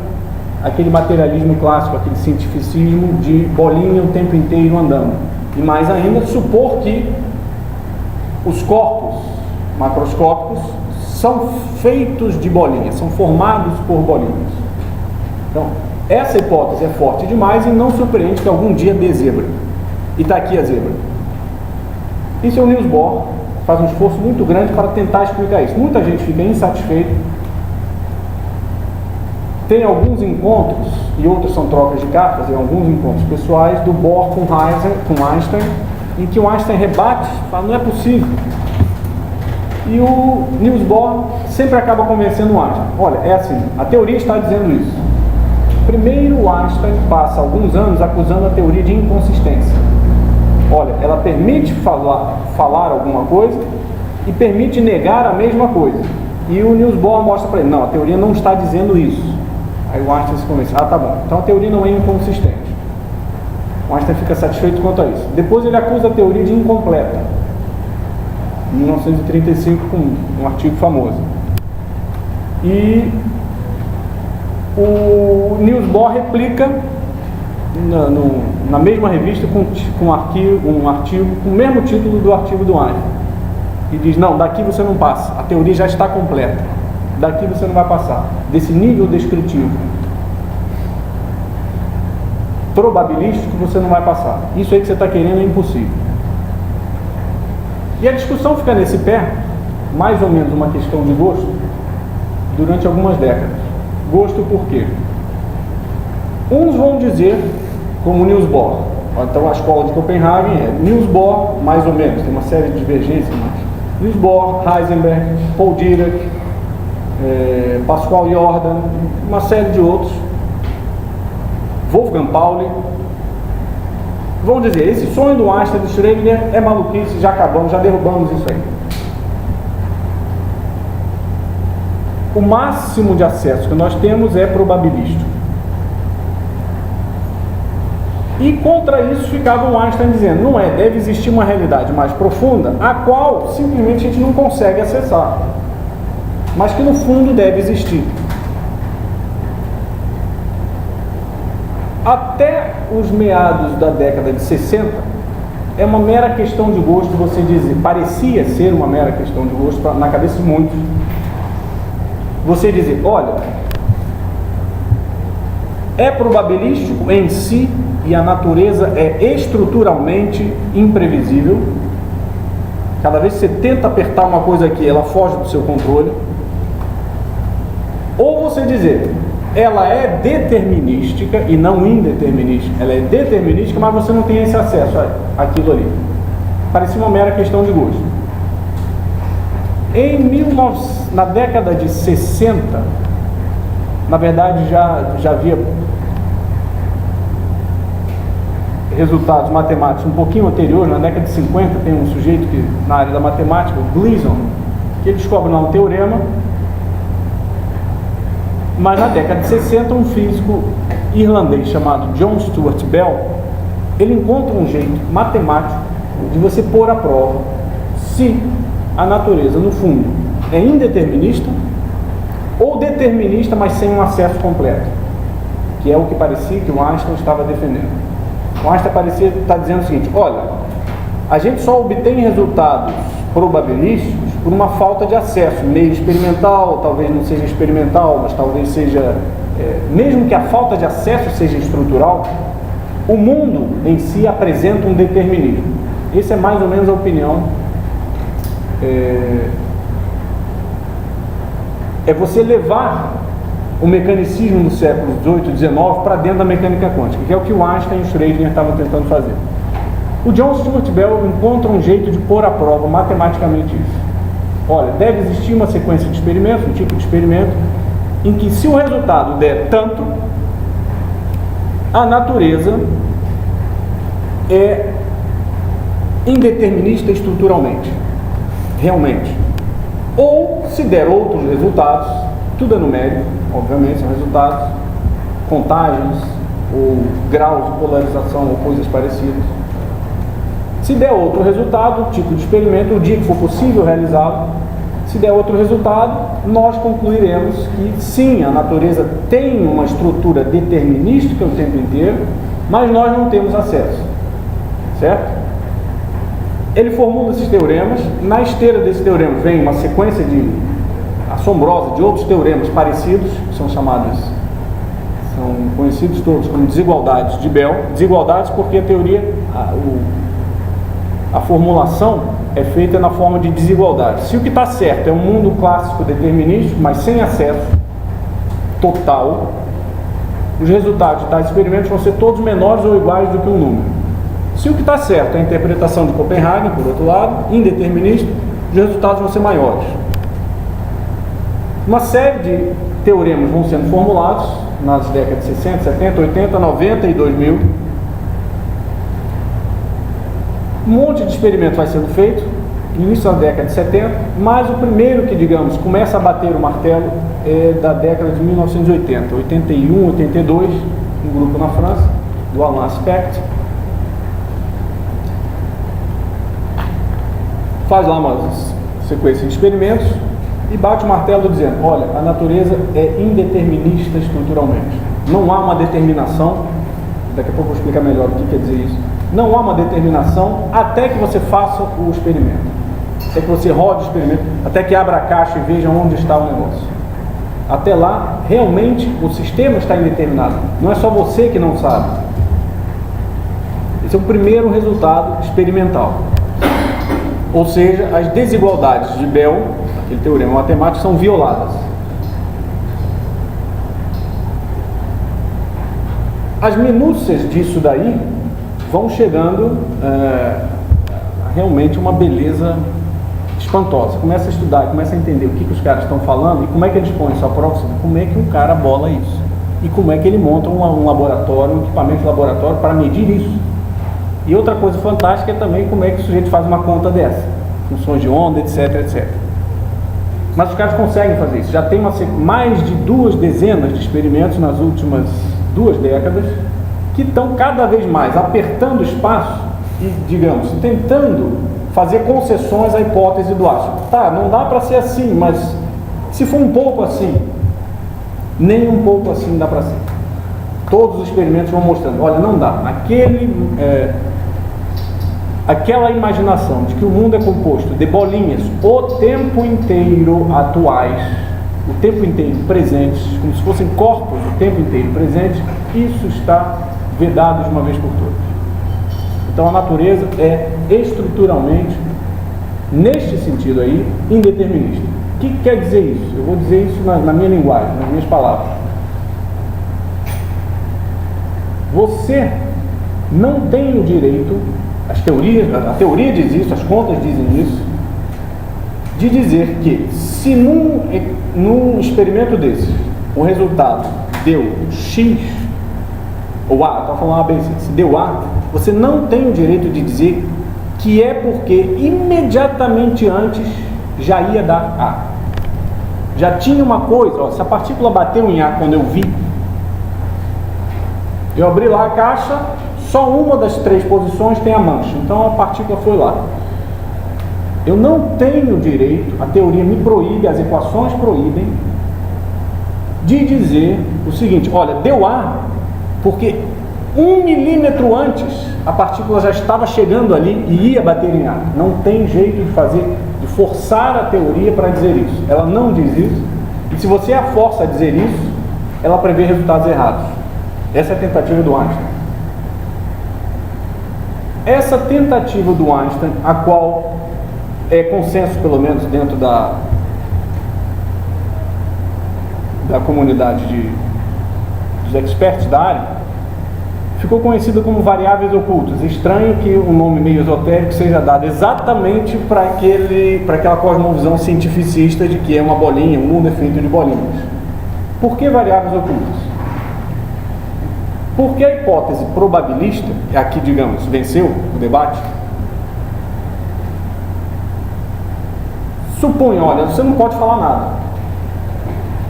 aquele materialismo clássico, aquele cientificismo de bolinha o tempo inteiro andando. E mais ainda, supor que os corpos macroscópicos são feitos de bolinhas, são formados por bolinhas. Então, essa hipótese é forte demais e não surpreende que algum dia dê zebra. E está aqui a zebra. Isso é o Niels Bohr, faz um esforço muito grande para tentar explicar isso. Muita gente fica insatisfeita. Tem alguns encontros, e outros são trocas de cartas, e alguns encontros pessoais do Bohr com Einstein, em que o Einstein rebate, fala, não é possível. E o Niels Bohr sempre acaba convencendo o Einstein. Olha, é assim, a teoria está dizendo isso. Primeiro, o Einstein passa alguns anos acusando a teoria de inconsistência. Olha, ela permite falar alguma coisa e permite negar a mesma coisa. E o Niels Bohr mostra para ele, não, a teoria não está dizendo isso. Aí o Einstein se convence, tá bom, então a teoria não é inconsistente. O Einstein fica satisfeito quanto a isso. Depois ele acusa a teoria de incompleta. Em 1935, com um artigo famoso. E o Niels Bohr replica na mesma revista com um artigo com o mesmo título do artigo do Einstein. E diz, não, daqui você não passa, a teoria já está completa. Daqui você não vai passar, desse nível descritivo probabilístico você não vai passar. Isso aí que você está querendo é impossível. E a discussão fica nesse pé, mais ou menos uma questão de gosto, durante algumas décadas. Gosto por quê? Uns vão dizer, como Niels Bohr, então a escola de Copenhagen é Niels Bohr, mais ou menos, tem uma série de divergências, mas Niels Bohr, Heisenberg, Paul Dirac, Pascual Jordan, uma série de outros, Wolfgang Pauli, vão dizer, esse sonho do Einstein, do Schrödinger é maluquice, já acabamos, já derrubamos isso aí. O máximo de acesso que nós temos é probabilístico. E contra isso ficava o Einstein dizendo, não é, deve existir uma realidade mais profunda, a qual simplesmente a gente não consegue acessar, mas que no fundo deve existir. Até os meados da década de 60, é uma mera questão de gosto, você dizer, parecia ser uma mera questão de gosto na cabeça de muitos, você dizer, olha, é probabilístico em si e a natureza é estruturalmente imprevisível. Cada vez que você tenta apertar uma coisa aqui, ela foge do seu controle. Ou você dizer, ela é determinística e não indeterminística. Ela é determinística, mas você não tem esse acesso àquilo ali. Parecia uma mera questão de gosto. Na década de 60, na verdade já havia resultados matemáticos um pouquinho anteriores. Na década de 50 tem um sujeito que, na área da matemática, o Gleason, que ele descobre lá um teorema. Mas na década de 60, um físico irlandês chamado John Stuart Bell, ele encontra um jeito matemático de você pôr à prova se a natureza, no fundo, é indeterminista ou determinista, mas sem um acesso completo, que é o que parecia que o Einstein estava defendendo. O Einstein parecia estar dizendo o seguinte, olha, a gente só obtém resultados probabilísticos por uma falta de acesso, meio experimental, talvez não seja experimental, mas talvez seja, mesmo que a falta de acesso seja estrutural, o mundo em si apresenta um determinismo. Essa é mais ou menos a opinião. É você levar o mecanicismo do século XVIII e XIX para dentro da mecânica quântica, que é o que o Einstein e o Schrödinger estavam tentando fazer. O John Stuart Bell encontra um jeito de pôr à prova matematicamente isso. Olha, deve existir uma sequência de experimentos, um tipo de experimento, em que se o resultado der tanto, a natureza é indeterminista estruturalmente, realmente. Ou, se der outros resultados, tudo é numérico, obviamente, são resultados, contágios, ou graus de polarização, ou coisas parecidas. Se der outro resultado, tipo de experimento, o dia que for possível realizá-lo, se der outro resultado, nós concluiremos que sim, a natureza tem uma estrutura determinística o tempo inteiro, mas nós não temos acesso, certo? Ele formula esses teoremas. Na esteira desses teoremas vem uma sequência assombrosa de outros teoremas parecidos, que são conhecidos todos como desigualdades de Bell. Desigualdades porque a teoria, a formulação é feita na forma de desigualdade. Se o que está certo é um mundo clássico determinístico, mas sem acesso total, os resultados de tais experimentos vão ser todos menores ou iguais do que um número. Se o que está certo é a interpretação de Copenhagen, por outro lado, indeterminista, os resultados vão ser maiores. Uma série de teoremas vão sendo formulados nas décadas de 60, 70, 80, 90 e 2000. Um monte de experimento vai sendo feito no início da década de 70, mas o primeiro que, digamos, começa a bater o martelo é da década de 1980, 81, 82, um grupo na França, do Alain Aspect. Faz lá uma sequência de experimentos e bate o martelo dizendo, olha, a natureza é indeterminista estruturalmente. Não há uma determinação, daqui a pouco eu vou explicar melhor o que quer dizer isso. Não há uma determinação até que você faça o experimento, até que você rode o experimento, até que abra a caixa e veja onde está o negócio. Até lá, realmente, o sistema está indeterminado. Não é só você que não sabe. Esse é o primeiro resultado experimental. Ou seja, as desigualdades de Bell, aquele teorema matemático, são violadas. As minúcias disso daí vão chegando realmente uma beleza espantosa. Começa a estudar, começa a entender o que os caras estão falando e como é que eles põem isso à prova, como é que um cara bola isso e como é que ele monta um laboratório, um equipamento de laboratório para medir isso. E outra coisa fantástica é também como é que o sujeito faz uma conta dessa, funções de onda, etc, etc. Mas os caras conseguem fazer isso. Já tem mais de 2 dezenas de experimentos nas últimas 2 décadas que estão cada vez mais apertando o espaço e, digamos, tentando fazer concessões à hipótese do átomo. Tá, não dá para ser assim, mas se for um pouco assim, nem um pouco assim dá para ser. Todos os experimentos vão mostrando, olha, não dá. Aquela imaginação de que o mundo é composto de bolinhas o tempo inteiro atuais o tempo inteiro presentes, como se fossem corpos o tempo inteiro presentes, isso está vedado de uma vez por todas. Então a natureza é estruturalmente, neste sentido aí, indeterminista. O que quer dizer isso? Eu vou dizer isso na minha linguagem, nas minhas palavras. Você não tem o direito, a teoria diz isso, as contas dizem isso, de dizer que se num experimento desses o resultado deu X, ou A, estou falando A, B, C, se deu A, você não tem o direito de dizer que é porque imediatamente antes já ia dar A. Já tinha uma coisa, se a partícula bateu em A quando eu vi, eu abri lá a caixa, só uma das 3 posições tem a mancha, então a partícula foi lá. Eu não tenho direito, a teoria me proíbe, as equações proíbem, de dizer o seguinte: olha, deu A, porque 1 milímetro antes a partícula já estava chegando ali e ia bater em A. Não tem jeito de forçar a teoria para dizer isso. Ela não diz isso, e se você a força a dizer isso, ela prevê resultados errados. Essa é a tentativa do Einstein. Essa tentativa do Einstein, a qual é consenso pelo menos dentro da comunidade dos experts da área, ficou conhecida como variáveis ocultas. Estranho que um nome meio esotérico seja dado exatamente para aquela cosmovisão cientificista de que é uma bolinha, um mundo é feito de bolinhas. Por que variáveis ocultas? Porque a hipótese probabilista, aqui digamos, venceu o debate. Suponha, olha, você não pode falar nada.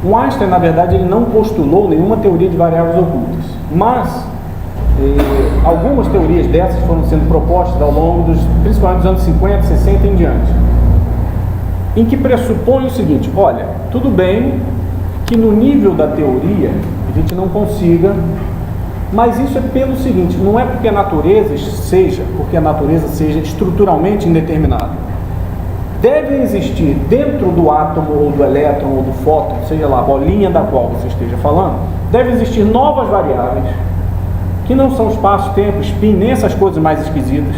O Einstein, na verdade, ele não postulou nenhuma teoria de variáveis ocultas, mas algumas teorias dessas foram sendo propostas ao longo principalmente dos anos 50, 60 e em diante, em que pressupõe o seguinte: olha, tudo bem que no nível da teoria a gente não consiga, mas isso é pelo seguinte, não é porque a natureza seja estruturalmente indeterminada. Devem existir dentro do átomo ou do elétron ou do fóton, seja lá a bolinha da qual você esteja falando, devem existir novas variáveis que não são espaço, tempo, spin, nem essas coisas mais esquisitas.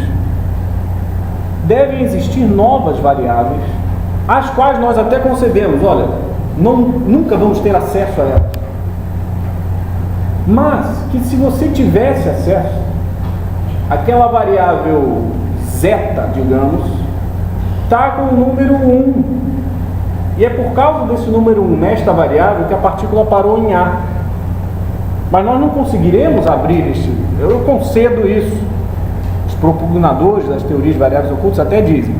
Devem existir novas variáveis às quais nós até concebemos, olha, nunca vamos ter acesso a elas, mas que se você tivesse acesso àquela variável zeta, digamos, está com o número 1, e é por causa desse número 1 nesta variável que a partícula parou em A. Mas nós não conseguiremos abrir eu concedo isso. Os propugnadores das teorias de variáveis ocultas até dizem: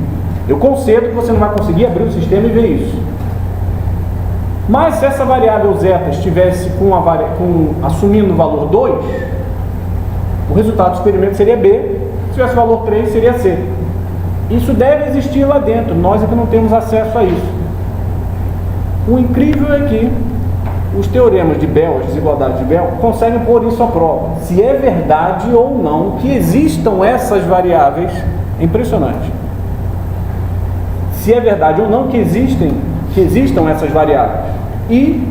eu concedo que você não vai conseguir abrir o sistema e ver isso. Mas se essa variável zeta estivesse assumindo o valor 2, o resultado do experimento seria B, se tivesse valor 3 seria C. Isso deve existir lá dentro, nós é que não temos acesso a isso. O incrível é que os teoremas de Bell, as desigualdades de Bell, conseguem pôr isso à prova. Se é verdade ou não que existam essas variáveis, é impressionante. Se é verdade ou não que existam essas variáveis. E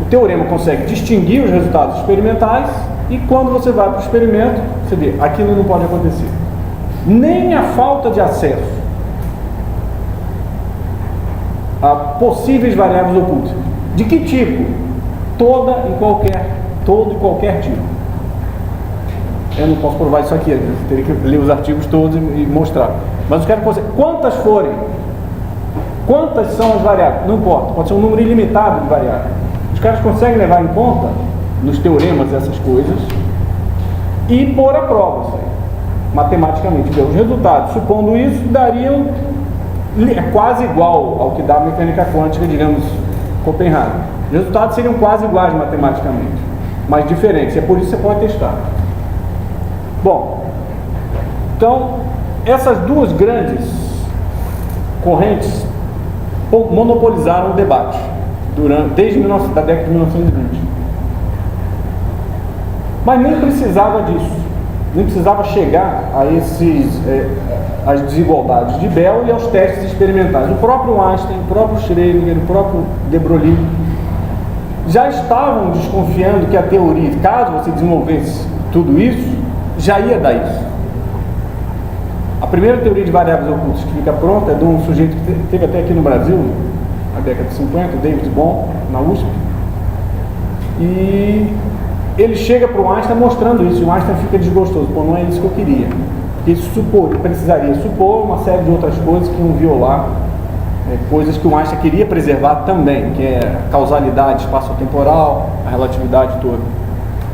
o teorema consegue distinguir os resultados experimentais, e quando você vai para o experimento, você vê, aquilo não pode acontecer. Nem a falta de acesso a possíveis variáveis ocultas. De que tipo? Todo e qualquer tipo. Eu não posso provar isso aqui, eu teria que ler os artigos todos e mostrar. Mas eu quero que você, quantas forem, quantas são as variáveis? Não importa, pode ser um número ilimitado de variáveis. Os caras conseguem levar em conta, nos teoremas, essas coisas, e pôr à prova isso aí. Matematicamente, os resultados, supondo isso, dariam quase igual ao que dá a mecânica quântica, digamos, Copenhague. Os resultados seriam quase iguais matematicamente, mas diferentes, é por isso que você pode testar. Bom, então, essas duas grandes correntes monopolizaram o debate desde a década de 1920. Mas nem precisava disso. Nem precisava chegar a às desigualdades de Bell e aos testes experimentais. O próprio Einstein, o próprio Schrödinger, o próprio de Broglie já estavam desconfiando que a teoria, caso você desenvolvesse tudo isso, já ia dar isso. A primeira teoria de variáveis ocultas que fica pronta é de um sujeito que teve até aqui no Brasil, na década de 50, David Bohm, na USP, e ele chega para o Einstein mostrando isso, e o Einstein fica desgostoso. Pô, não é isso que eu queria. Porque isso precisaria supor uma série de outras coisas que iam violar coisas que o Einstein queria preservar também, que é a causalidade espaço-temporal, a relatividade toda.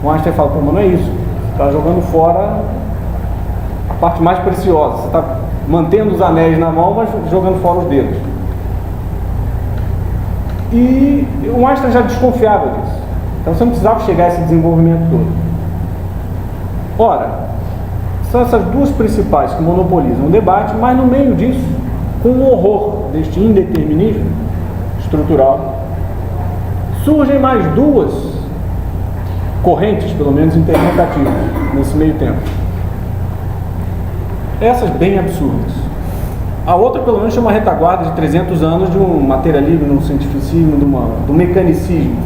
O Einstein fala, pô, mas não é isso. Você está jogando fora a parte mais preciosa. Você está mantendo os anéis na mão, mas jogando fora os dedos. E o Einstein já desconfiava disso. Então você não precisava chegar a esse desenvolvimento todo. Ora, são essas duas principais que monopolizam o debate, mas no meio disso, com o horror deste indeterminismo estrutural, surgem mais duas correntes, pelo menos interpretativas, nesse meio tempo. Essas bem absurdas. A outra, pelo menos, chama retaguarda de 300 anos de um materialismo, de um cientificismo, do mecanicismo.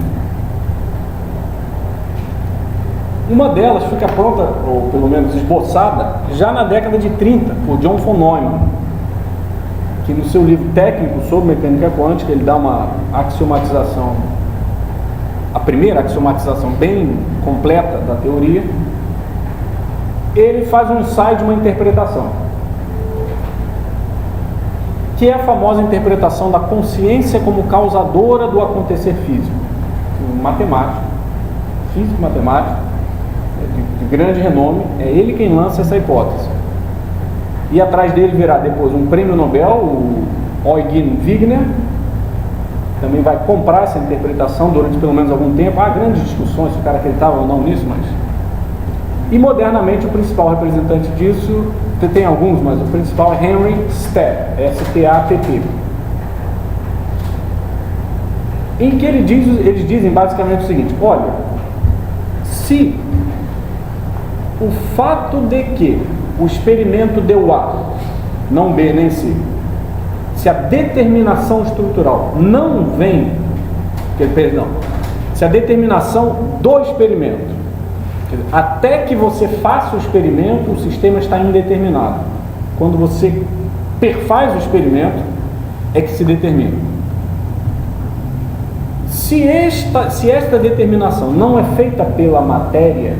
Uma delas fica pronta, ou pelo menos esboçada, já na década de 30, por John von Neumann, que no seu livro técnico sobre mecânica quântica, ele dá uma axiomatização, a primeira axiomatização bem completa da teoria. Ele faz um ensaio de uma interpretação, que é a famosa interpretação da consciência como causadora do acontecer físico. Um matemático, físico matemático, de grande renome, é ele quem lança essa hipótese. E atrás dele virá depois um prêmio Nobel, o Eugen Wigner, também vai comprar essa interpretação durante pelo menos algum tempo. Há grandes discussões se o cara acreditava ou não nisso, mas... E modernamente o principal representante disso, tem alguns, mas o principal é Henry Stapp, S-T-A-P-P. Em que eles dizem basicamente o seguinte: olha, se o fato de que o experimento deu A, não B nem C, se a determinação estrutural não vem, perdão, se a determinação do experimento, até que você faça o experimento, o sistema está indeterminado. Quando você perfaz o experimento, é que se determina. Se esta determinação não é feita pela matéria,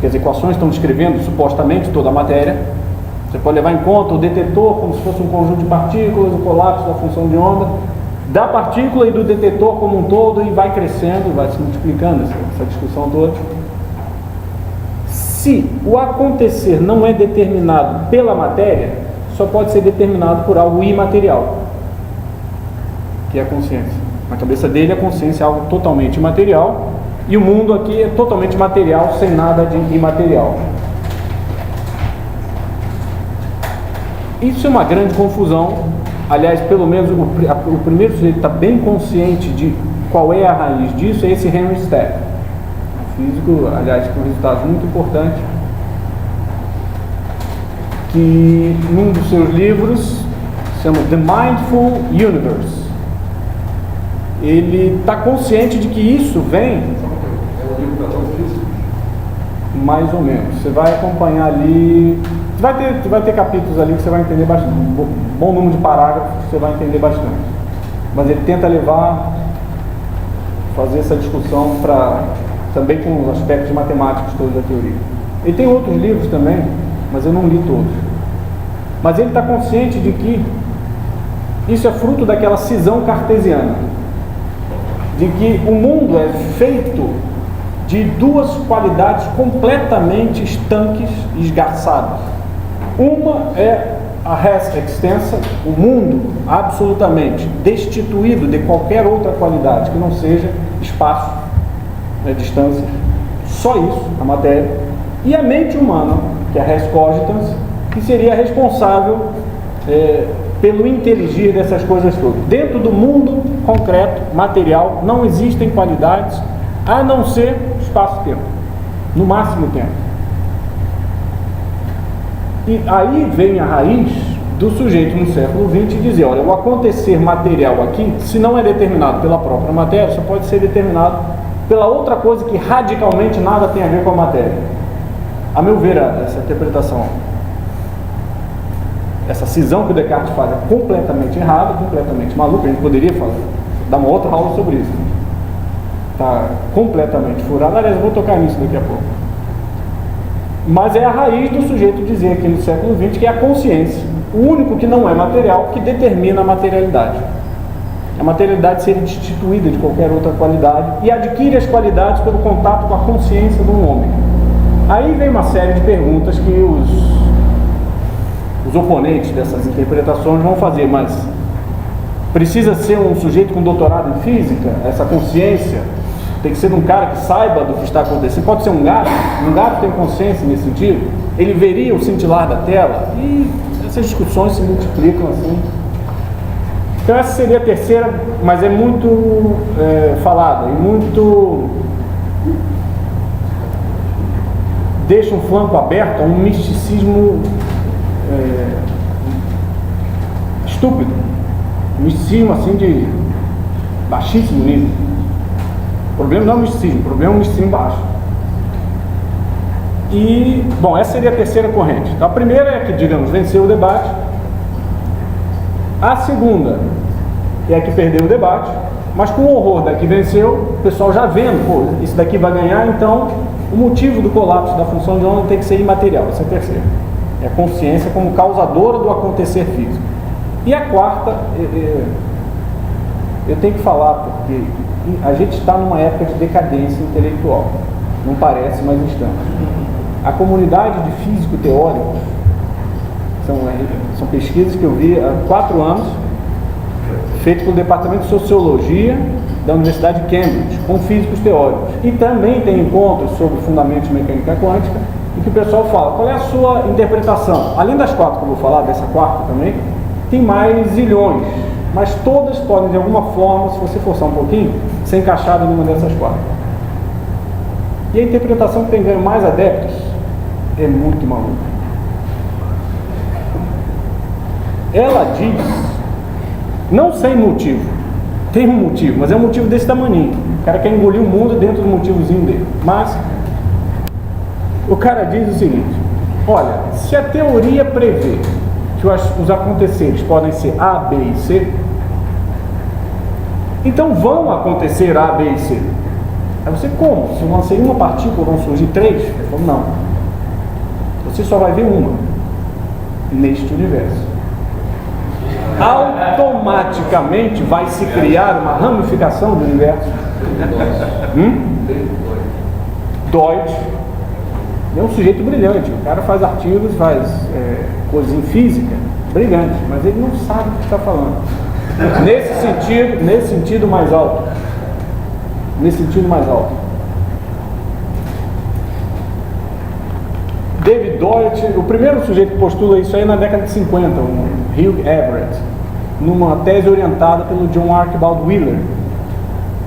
que as equações estão descrevendo supostamente toda a matéria, você pode levar em conta o detetor como se fosse um conjunto de partículas, o colapso da função de onda, da partícula e do detetor como um todo, e vai crescendo, vai se multiplicando essa discussão toda. Se o acontecer não é determinado pela matéria, só pode ser determinado por algo imaterial, que é a consciência. Na cabeça dele, a consciência é algo totalmente imaterial, e o mundo aqui é totalmente material, sem nada de imaterial. Isso é uma grande confusão. Aliás, pelo menos o primeiro sujeito está bem consciente de qual é a raiz disso, é esse Henry Stapp, físico, aliás, com resultados muito importantes, que num dos seus livros se chama The Mindful Universe. Ele está consciente de que isso vem... É o livro da física? Mais ou menos. Você vai acompanhar ali... Vai ter capítulos ali que você vai entender bastante. Um bom número de parágrafos que você vai entender bastante. Mas ele tenta fazer essa discussão também com os aspectos matemáticos todos da teoria. Ele tem outros livros também, mas eu não li todos. Mas ele está consciente de que isso é fruto daquela cisão cartesiana, de que o mundo é feito de duas qualidades completamente estanques e esgarçadas. Uma é a res extensa, o mundo absolutamente destituído de qualquer outra qualidade que não seja espaço, distância, só isso, a matéria. E a mente humana, que é a res cogitans, que seria responsável pelo inteligir dessas coisas todas. Dentro do mundo concreto, material, não existem qualidades a não ser espaço-tempo, no máximo tempo. E aí vem a raiz do sujeito no século XX dizer, olha, o acontecer material aqui, se não é determinado pela própria matéria, só pode ser determinado pela outra coisa que radicalmente nada tem a ver com a matéria. A meu ver, essa interpretação, essa cisão que o Descartes faz é completamente errada, completamente maluca. A gente poderia dar uma outra aula sobre isso. Está completamente furada. Aliás, eu vou tocar nisso daqui a pouco. Mas é a raiz do sujeito dizer aqui no século XX que é a consciência, o único que não é material, que determina a materialidade. A materialidade ser destituída de qualquer outra qualidade e adquire as qualidades pelo contato com a consciência de um homem. Aí vem uma série de perguntas que os oponentes dessas interpretações vão fazer, mas precisa ser um sujeito com doutorado em física? Essa consciência tem que ser um cara que saiba do que está acontecendo? Pode ser um gato tem consciência nesse sentido? Ele veria o cintilar da tela? E essas discussões se multiplicam assim. Então essa seria a terceira, mas é muito falada e muito deixa um flanco aberto a um misticismo estúpido, um misticismo assim de baixíssimo nível. O problema não é o misticismo, o problema é um misticismo baixo. E, bom, essa seria a terceira corrente. Então, a primeira é que, digamos, venceu o debate. A segunda é a que perdeu o debate, mas com o horror da que venceu, o pessoal já vendo, pô, isso daqui vai ganhar, então o motivo do colapso da função de onda tem que ser imaterial. Essa é a terceira. É a consciência como causadora do acontecer físico. E a quarta, eu tenho que falar, porque a gente está numa época de decadência intelectual. Não parece, mas estamos. A comunidade de físico-teóricos, são pesquisas que eu vi há 4 anos, feitas pelo Departamento de Sociologia da Universidade de Cambridge, com físicos teóricos. E também tem encontros sobre fundamentos de mecânica quântica, em que o pessoal fala, qual é a sua interpretação? Além das 4 que eu vou falar, dessa quarta também, tem mais zilhões, mas todas podem, de alguma forma, se você forçar um pouquinho, ser encaixada em uma dessas 4. E a interpretação que tem ganho mais adeptos é muito maluca. Ela diz, não sem motivo, tem um motivo, mas é um motivo desse tamaninho. O cara quer engolir o mundo dentro do motivozinho dele. Mas o cara diz o seguinte, olha, se a teoria prevê que os aconteceres podem ser A, B e C, então vão acontecer A, B e C. Aí você, como? Se eu lancei uma partícula, vão surgir 3? Ele falou, não. Você só vai ver uma neste universo. Automaticamente vai se criar uma ramificação do universo. Deutsch é um sujeito brilhante. O cara faz artigos, faz coisas em física, brilhante, mas ele não sabe o que está falando. Nesse sentido mais alto. David Deutsch, o primeiro sujeito que postula isso aí na década de 50, o Hugh Everett, numa tese orientada pelo John Archibald Wheeler.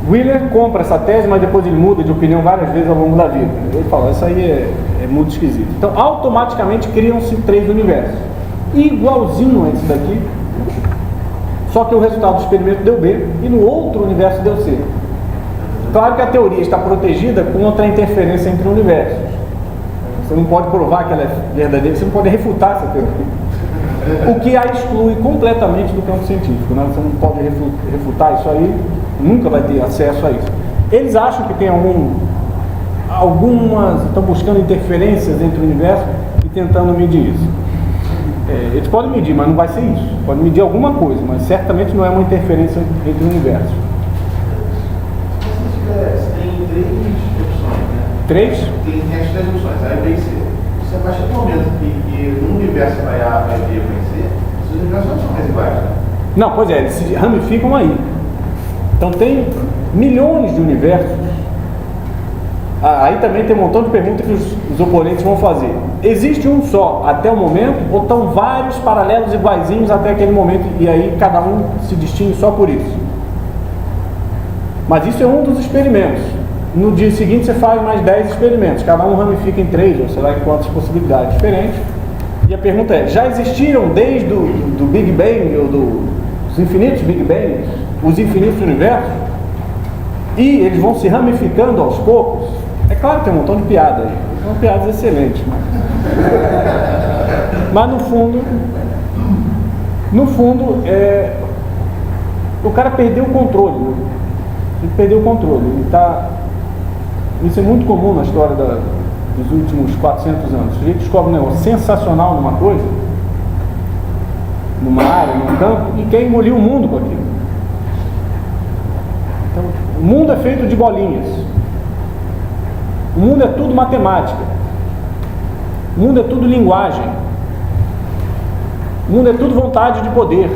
Wheeler compra essa tese, mas depois ele muda de opinião várias vezes ao longo da vida. Ele fala, isso aí é muito esquisito. Então, automaticamente criam-se 3 universos, igualzinho a esse daqui, só que o resultado do experimento deu B e no outro universo deu C. Claro que a teoria está protegida contra a interferência entre universos. Você não pode provar que ela é verdadeira, você não pode refutar essa teoria. O que a exclui completamente do campo científico, né? Você não pode refutar isso aí, nunca vai ter acesso a isso. Eles acham que tem algumas, estão buscando interferências entre o universo e tentando medir isso. Eles podem medir, mas não vai ser isso. Podem medir alguma coisa, mas certamente não é uma interferência entre universos. Tem 3 opções, né? 3? Tem as 3 opções, A, B e C. Você, a partir do momento que no universo vai A, vai B, vai C, os universos não são mais iguais, né? Não, pois é, eles se ramificam aí. Então tem milhões de universos. Aí também tem um montão de perguntas que os oponentes vão fazer. Existe um só até o momento, ou estão vários paralelos iguaizinhos até aquele momento, e aí cada um se distingue só por isso? Mas isso é um dos experimentos. No dia seguinte você faz mais 10 experimentos, cada um ramifica em 3, ou sei lá em quantas possibilidades diferentes, E a pergunta é, já existiram desde do Big Bang, ou dos infinitos Big Bangs, os infinitos universos? E eles vão se ramificando aos poucos? É claro que tem um montão de piadas aí. São piadas excelentes. Mas no fundo, o cara perdeu o controle. Ele perdeu o controle. Isso é muito comum na história dos últimos 400 anos. O sujeito descobre um negócio sensacional numa coisa, numa área, num campo, e quer engolir o mundo com aquilo. Então, o mundo é feito de bolinhas. O mundo é tudo matemática. O mundo é tudo linguagem. O mundo é tudo vontade de poder.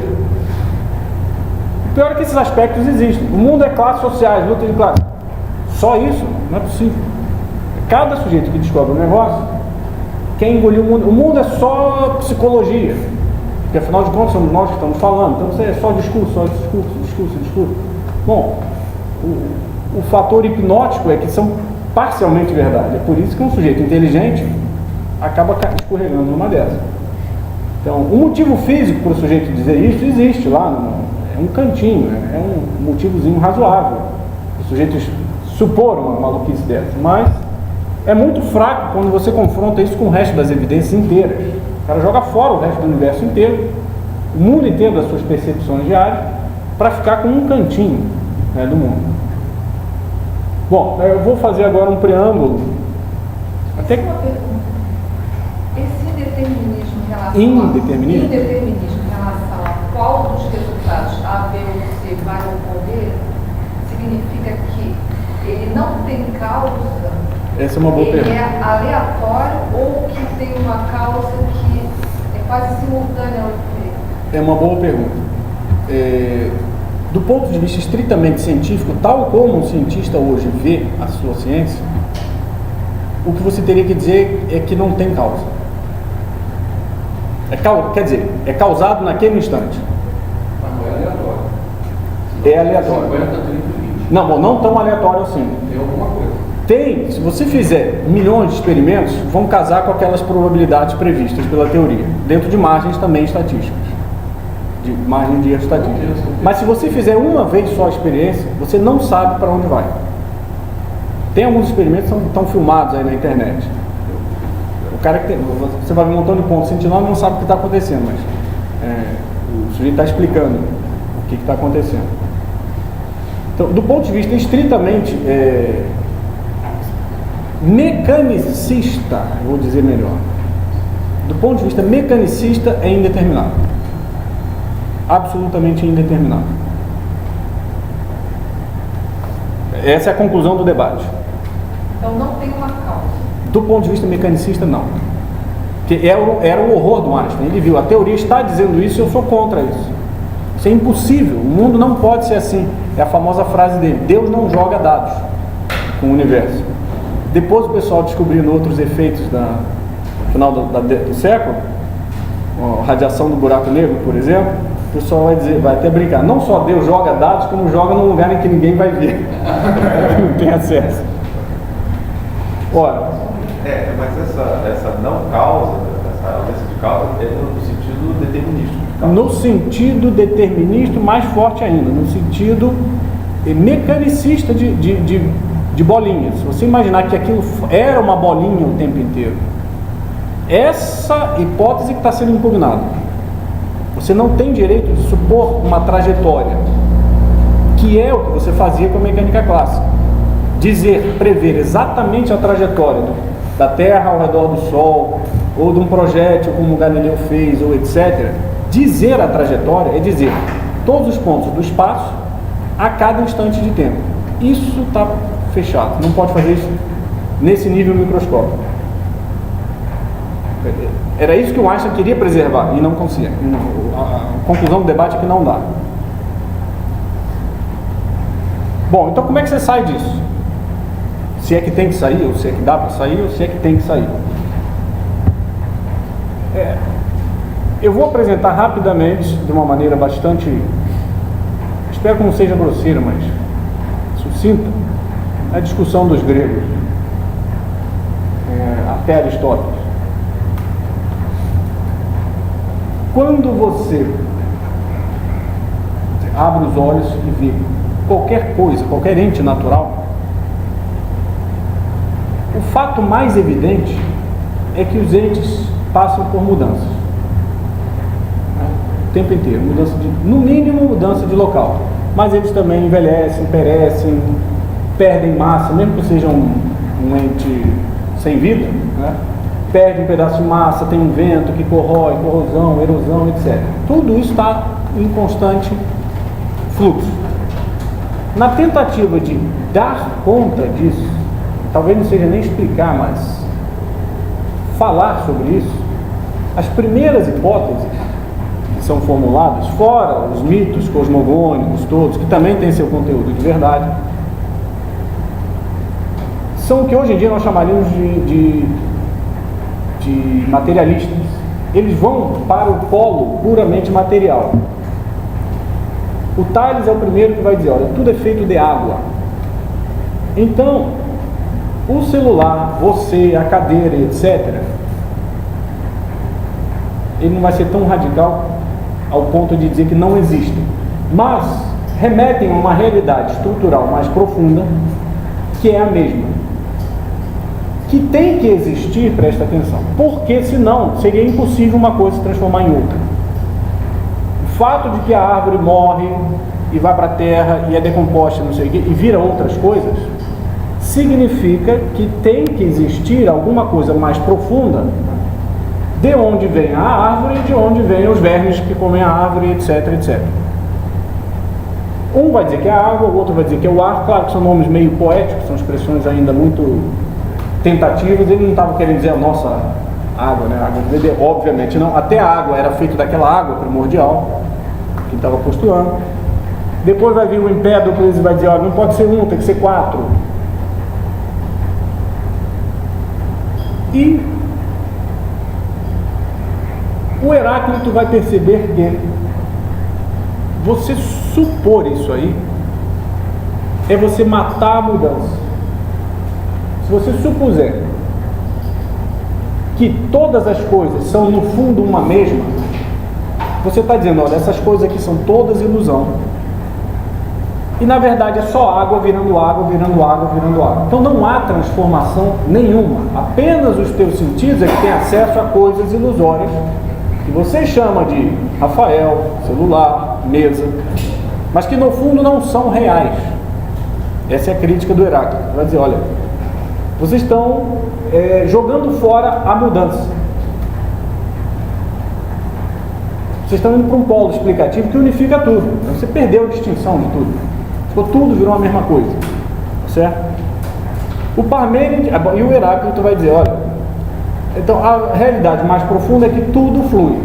O pior é que esses aspectos existem. O mundo é classes sociais, luta de classe. Só isso? Não é possível. Cada sujeito que descobre um negócio quer engolir o mundo. O mundo é só psicologia. Porque afinal de contas somos nós que estamos falando. Então você é só discurso. Bom, o fator hipnótico é que são parcialmente verdade. É por isso que um sujeito inteligente acaba escorregando numa dessas. Então, o motivo físico para o sujeito dizer isso existe lá, é um cantinho, é um motivozinho razoável. O sujeito supor uma maluquice dessa, mas é muito fraco quando você confronta isso com o resto das evidências inteiras. O cara joga fora o resto do universo inteiro, o mundo inteiro das suas percepções diárias, para ficar com um cantinho, né, do mundo. Bom, eu vou fazer agora um preâmbulo. Até que... Esse indeterminismo em relação Indeterminismo? Indeterminismo em relação a qual dos resultados A, B ou C vai ocorrer, significa que ele não tem causa. Essa é uma boa pergunta. Ele é aleatório ou que tem uma causa que é quase simultânea ao efeito? É uma boa pergunta. Do ponto de vista estritamente científico, tal como um cientista hoje vê a sua ciência, o que você teria que dizer é que não tem causa. Quer dizer, é causado naquele instante. Mas não é aleatório. É aleatório. 50, 30, 20. Não tão aleatório assim. Tem alguma coisa. Tem, se você fizer milhões de experimentos, vão casar com aquelas probabilidades previstas pela teoria, dentro de margens também estatísticas. De margem de erro estatístico. Mas se você fizer uma vez só a experiência, você não sabe para onde vai. Tem alguns experimentos que estão filmados aí na internet. O cara que você vai ver um montão de pontos sentinela e não sabe o que está acontecendo, mas o sujeito está explicando o que está acontecendo. Então, do ponto de vista estritamente mecanicista, vou dizer melhor. Do ponto de vista mecanicista, é indeterminado. Absolutamente indeterminado. Essa é a conclusão do debate. Então não tem uma causa. Do ponto de vista mecanicista, não. Que era o horror do Einstein. Ele viu, a teoria está dizendo isso e eu sou contra isso. Isso é impossível. O mundo não pode ser assim. É a famosa frase dele: Deus não joga dados com o universo. Depois o pessoal descobrindo outros efeitos no final do século, a radiação do buraco negro, por exemplo, o pessoal vai até brincar. Não só Deus joga dados, como joga num lugar em que ninguém vai ver. Não tem acesso. Ora, mas essa não causa, essa ausência de causa, é no sentido determinístico. no sentido determinista mais forte ainda, no sentido mecanicista de bolinhas. Se você imaginar que aquilo era uma bolinha o tempo inteiro, essa hipótese que está sendo impugnada. Você não tem direito de supor uma trajetória, que é o que você fazia com a mecânica clássica. Prever exatamente a trajetória da Terra ao redor do Sol, ou de um projétil como o Galileu fez, ou etc. Dizer a trajetória é dizer todos os pontos do espaço a cada instante de tempo. Isso está fechado, não pode fazer isso nesse nível microscópico. Era isso que o Einstein queria preservar e não conseguia. A conclusão do debate é que não dá. Bom, então como é que você sai disso? Se é que tem que sair, ou se é que dá para sair, ou se é que tem que sair. Eu vou apresentar rapidamente, de uma maneira bastante, espero que não seja grosseira, mas sucinta, a discussão dos gregos até Aristóteles. Quando você abre os olhos e vê qualquer coisa, qualquer ente natural, o fato mais evidente é que os entes passam por mudanças. O tempo inteiro, no mínimo mudança de local. Mas eles também envelhecem, perecem, perdem massa, mesmo que seja um ente sem vida, né? Perde um pedaço de massa, tem um vento que corrói, corrosão, erosão, etc. Tudo isso está em constante fluxo. Na tentativa de dar conta disso, talvez não seja nem explicar, mas falar sobre isso, as primeiras hipóteses que são formuladas, fora os mitos cosmogônicos todos, que também têm seu conteúdo de verdade, são o que hoje em dia nós chamaríamos de materialistas. Eles vão para o polo puramente material. O Tales é o primeiro que vai dizer, olha, tudo é feito de água. Então, o celular, você, a cadeira, etc., ele não vai ser tão radical ao ponto de dizer que não existem, mas remetem a uma realidade estrutural mais profunda, que é a mesma, que tem que existir, presta atenção, porque senão seria impossível uma coisa se transformar em outra. O fato de que a árvore morre e vai para a terra e é decomposta, não sei o quê, e vira outras coisas, significa que tem que existir alguma coisa mais profunda, de onde vem a árvore e de onde vêm os vermes que comem a árvore, etc, etc. Um vai dizer que é a água, o outro vai dizer que é o ar. Claro que são nomes meio poéticos, são expressões ainda muito tentativas. Ele não estava querendo dizer a nossa água, né? A água de beber, obviamente não. Até a água era feita daquela água primordial que estava postulando. Depois vai vir o Empédocles e vai dizer, olha, não pode ser um, tem que ser 4. E o Heráclito vai perceber que você supor isso aí é você matar a mudança. Se você supuser que todas as coisas são no fundo uma mesma, você está dizendo, olha, essas coisas aqui são todas ilusão. E na verdade é só água virando água, virando água, virando água. Então não há transformação nenhuma. Apenas os teus sentidos é que têm acesso a coisas ilusórias que você chama de Rafael, celular, mesa, mas que no fundo não são reais. Essa é a crítica do Heráclito. Vai dizer, olha, vocês estão jogando fora a mudança. Vocês estão indo para um polo explicativo que unifica tudo. Você perdeu a distinção de tudo. Ficou tudo, virou a mesma coisa. Certo? O Parmênides e o Heráclito vai dizer, olha, então a realidade mais profunda é que tudo flui.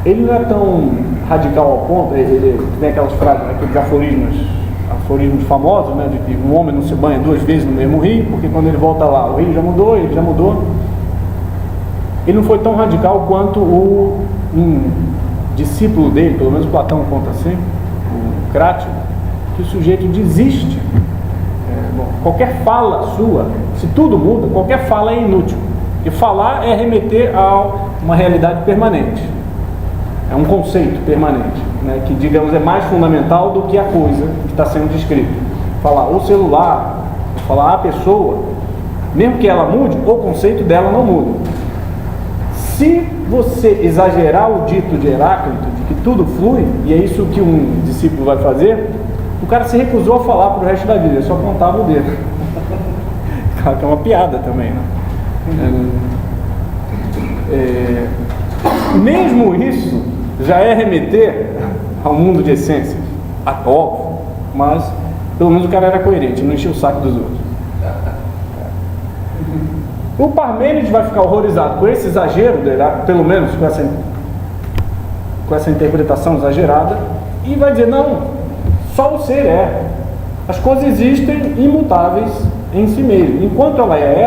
Ele não é tão radical ao ponto, ele tem aquelas frases, aqueles aforismos famosos, né, de que um homem não se banha 2 vezes no mesmo rio, porque quando ele volta lá, o rio já mudou, ele já mudou. Ele não foi tão radical quanto um discípulo dele, pelo menos Platão conta assim, o Crátilo, que o sujeito desiste. Qualquer fala sua, se tudo muda, qualquer fala é inútil. E falar é remeter a uma realidade permanente. É um conceito permanente, né, que, digamos, é mais fundamental do que a coisa que está sendo descrita. Falar o celular, falar a pessoa, mesmo que ela mude, o conceito dela não muda. Se você exagerar o dito de Heráclito, de que tudo flui, e é isso que um discípulo vai fazer, o cara se recusou a falar para o resto da vida, ele só contava o dedo. Claro que é uma piada também, né? Mesmo isso já é remeter ao mundo de essências, óbvio, mas pelo menos o cara era coerente, não enchia o saco dos outros. O Parmênides vai ficar horrorizado com esse exagero do Heráclito, pelo menos com essa interpretação exagerada, e vai dizer, não, só o ser é. As coisas existem imutáveis em si mesmas. Enquanto ela é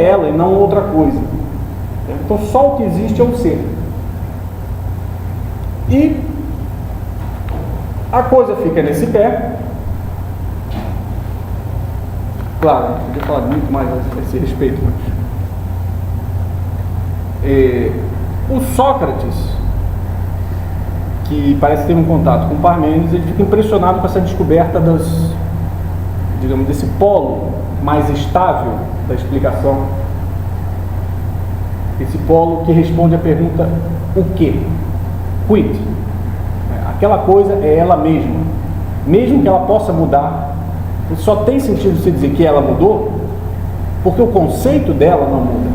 ela e não outra coisa. Então só o que existe é o ser. E a coisa fica nesse pé. Claro, eu podia falar muito mais a esse respeito, mas O Sócrates, que parece ter um contato com Parmênides, ele fica impressionado com essa descoberta desse polo mais estável da explicação, esse polo que responde à pergunta o quê? Quid? Aquela coisa é ela mesma, mesmo que ela possa mudar. Só tem sentido se dizer que ela mudou porque o conceito dela não muda,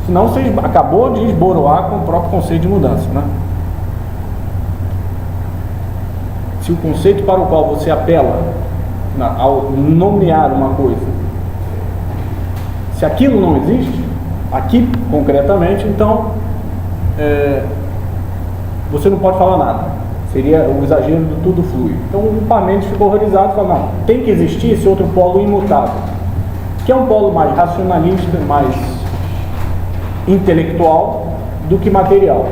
senão você acabou de esboroar com o próprio conceito de mudança, né? Se o conceito para o qual você apela ao nomear uma coisa, se aquilo não existe, aqui concretamente, então você não pode falar nada. Seria o exagero do tudo flui. Então o Parmênides ficou horrorizado e falou, não, tem que existir esse outro polo imutável, que é um polo mais racionalista, mais intelectual do que material.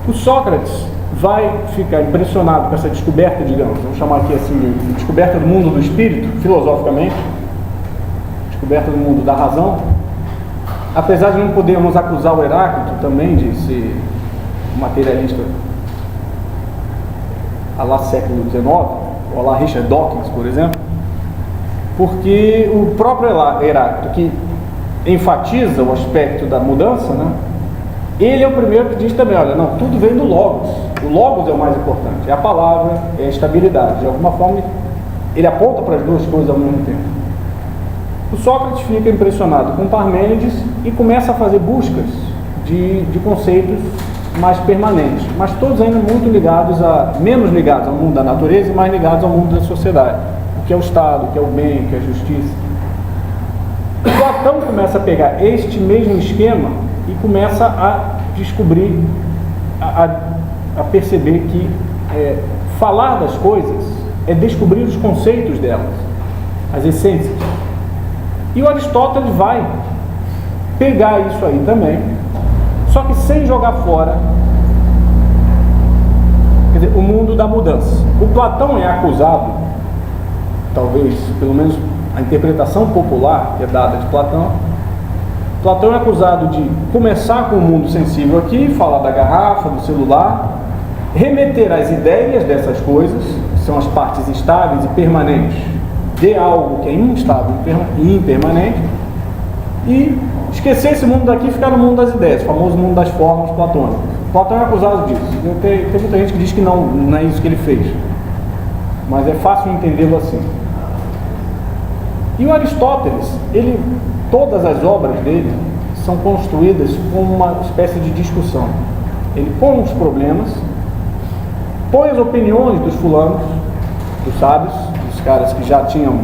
O Sócrates vai ficar impressionado com essa descoberta, digamos, vamos chamar aqui assim, de descoberta do mundo do espírito, filosoficamente, descoberta do mundo da razão, apesar de não podermos acusar o Heráclito também de ser materialista a lá século XIX, ou a lá Richard Dawkins, por exemplo, porque o próprio Heráclito, que enfatiza o aspecto da mudança, né, ele é o primeiro que diz também, olha, não, tudo vem do Logos, o Logos é o mais importante, é a palavra, é a estabilidade, de alguma forma ele aponta para as duas coisas ao mesmo tempo. O Sócrates fica impressionado com Parmênides e começa a fazer buscas de conceitos mais permanentes, mas todos ainda muito ligados menos ligados ao mundo da natureza e mais ligados ao mundo da sociedade, o que é o Estado, o que é o bem, o que é a justiça. Platão começa a pegar este mesmo esquema e começa a descobrir, a perceber que falar das coisas é descobrir os conceitos delas, as essências. E o Aristóteles vai pegar isso aí também, só que sem jogar fora, quer dizer, o mundo da mudança. O Platão é acusado, talvez, pelo menos a interpretação popular que é dada de Platão é acusado de começar com o mundo sensível aqui, falar da garrafa, do celular, remeter às ideias dessas coisas, que são as partes estáveis e permanentes de algo que é instável e impermanente, e esquecer esse mundo daqui e ficar no mundo das ideias, o famoso mundo das formas platônicas. Platão é acusado disso. Tem muita gente que diz que não é isso que ele fez, mas é fácil entendê-lo assim. E o Aristóteles, todas as obras dele são construídas como uma espécie de discussão. Ele põe os problemas, põe as opiniões dos fulanos, dos sábios, dos caras que já tinham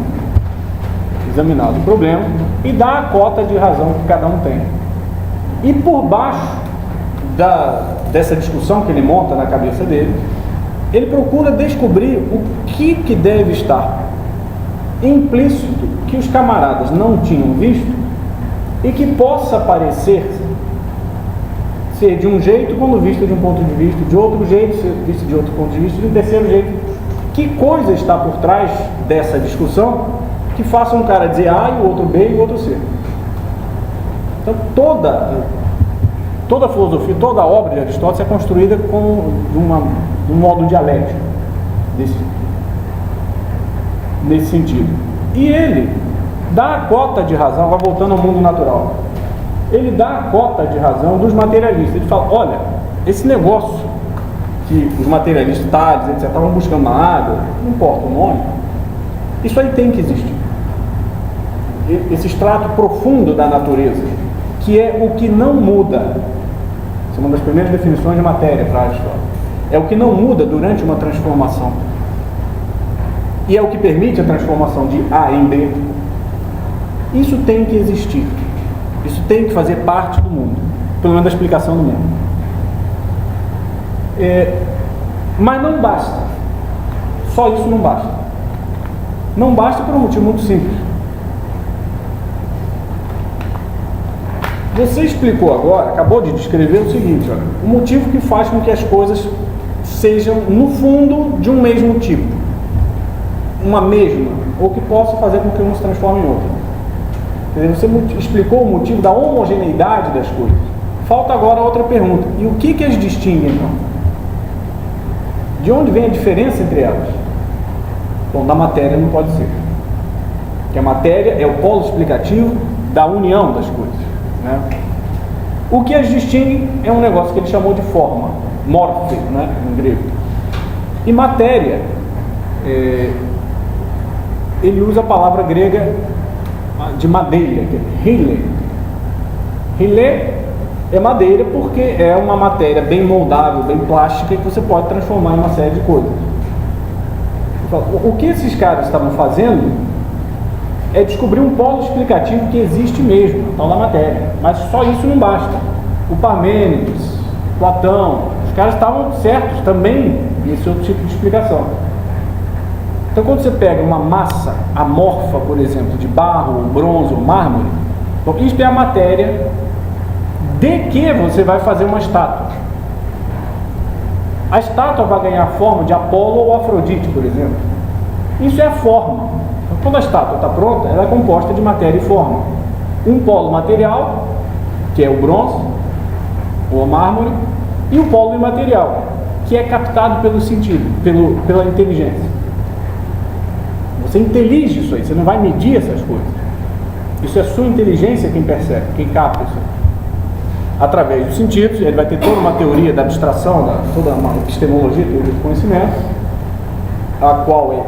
examinado o problema, e dá a cota de razão que cada um tem. E por baixo dessa discussão que ele monta na cabeça dele, ele procura descobrir o que deve estar implícito que os camaradas não tinham visto e que possa parecer ser de um jeito quando visto de um ponto de vista, de outro jeito ser visto de outro ponto de vista, de um terceiro jeito. Que coisa está por trás dessa discussão que faça um cara dizer A e o outro B e o outro C? Então toda a filosofia, toda a obra de Aristóteles é construída de um modo dialético nesse sentido. E ele dá a cota de razão, vai voltando ao mundo natural, ele dá a cota de razão dos materialistas. Ele fala, olha, esse negócio que os materialistas, Tales, etc., estavam buscando na água, não importa o nome, isso aí tem que existir. Esse extrato profundo da natureza, que é o que não muda. Essa é uma das primeiras definições de matéria para Aristóteles. É o que não muda durante uma transformação. E é o que permite a transformação de A em B. Isso tem que existir. Isso tem que fazer parte do mundo, pelo menos da explicação do mundo. Mas não basta. Só isso não basta. Não basta por um motivo muito simples. Você explicou agora, acabou de descrever o seguinte, olha, o motivo que faz com que as coisas sejam, no fundo, de um mesmo tipo, uma mesma, ou que possa fazer com que uma se transforme em outra. Quer dizer, você explicou o motivo da homogeneidade das coisas. Falta agora outra pergunta. E o que as distingue, então? De onde vem a diferença entre elas? Bom, da matéria não pode ser. Porque a matéria é o polo explicativo da união das coisas, né? O que as distingue é um negócio que ele chamou de forma, morphe, né, em grego. E matéria, ele usa a palavra grega de madeira, que é hyle. Hyle é madeira porque é uma matéria bem moldável, bem plástica, que você pode transformar em uma série de coisas. O que esses caras estavam fazendo é descobrir um polo explicativo que existe mesmo, tal da matéria. Mas só isso não basta. O Parmênides, Platão, os caras estavam certos também nesse outro tipo de explicação. Então, quando você pega uma massa amorfa, por exemplo, de barro, bronze ou mármore, então, isso é a matéria de que você vai fazer uma estátua. A estátua vai ganhar a forma de Apolo ou Afrodite, por exemplo. Isso é a forma. Então, quando a estátua está pronta, ela é composta de matéria e forma. Um polo material, que é o bronze ou o mármore, e o polo imaterial, que é captado pelo sentido, pela inteligência. Você intelige isso aí, você não vai medir essas coisas. Isso é a sua inteligência quem percebe, quem capta isso aí. Através dos sentidos, ele vai ter toda uma teoria da abstração, toda uma epistemologia, teoria do conhecimento, a qual é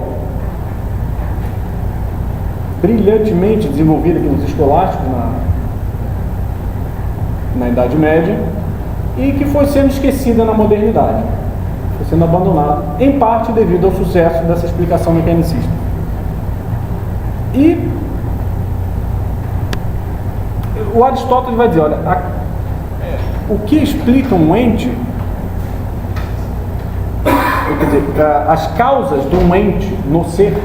brilhantemente desenvolvida pelos escolásticos na Idade Média e que foi sendo esquecida na modernidade, foi sendo abandonada, em parte devido ao sucesso dessa explicação mecanicista. E o Aristóteles vai dizer, olha, o que explica um ente, quer dizer, as causas do ente no ser,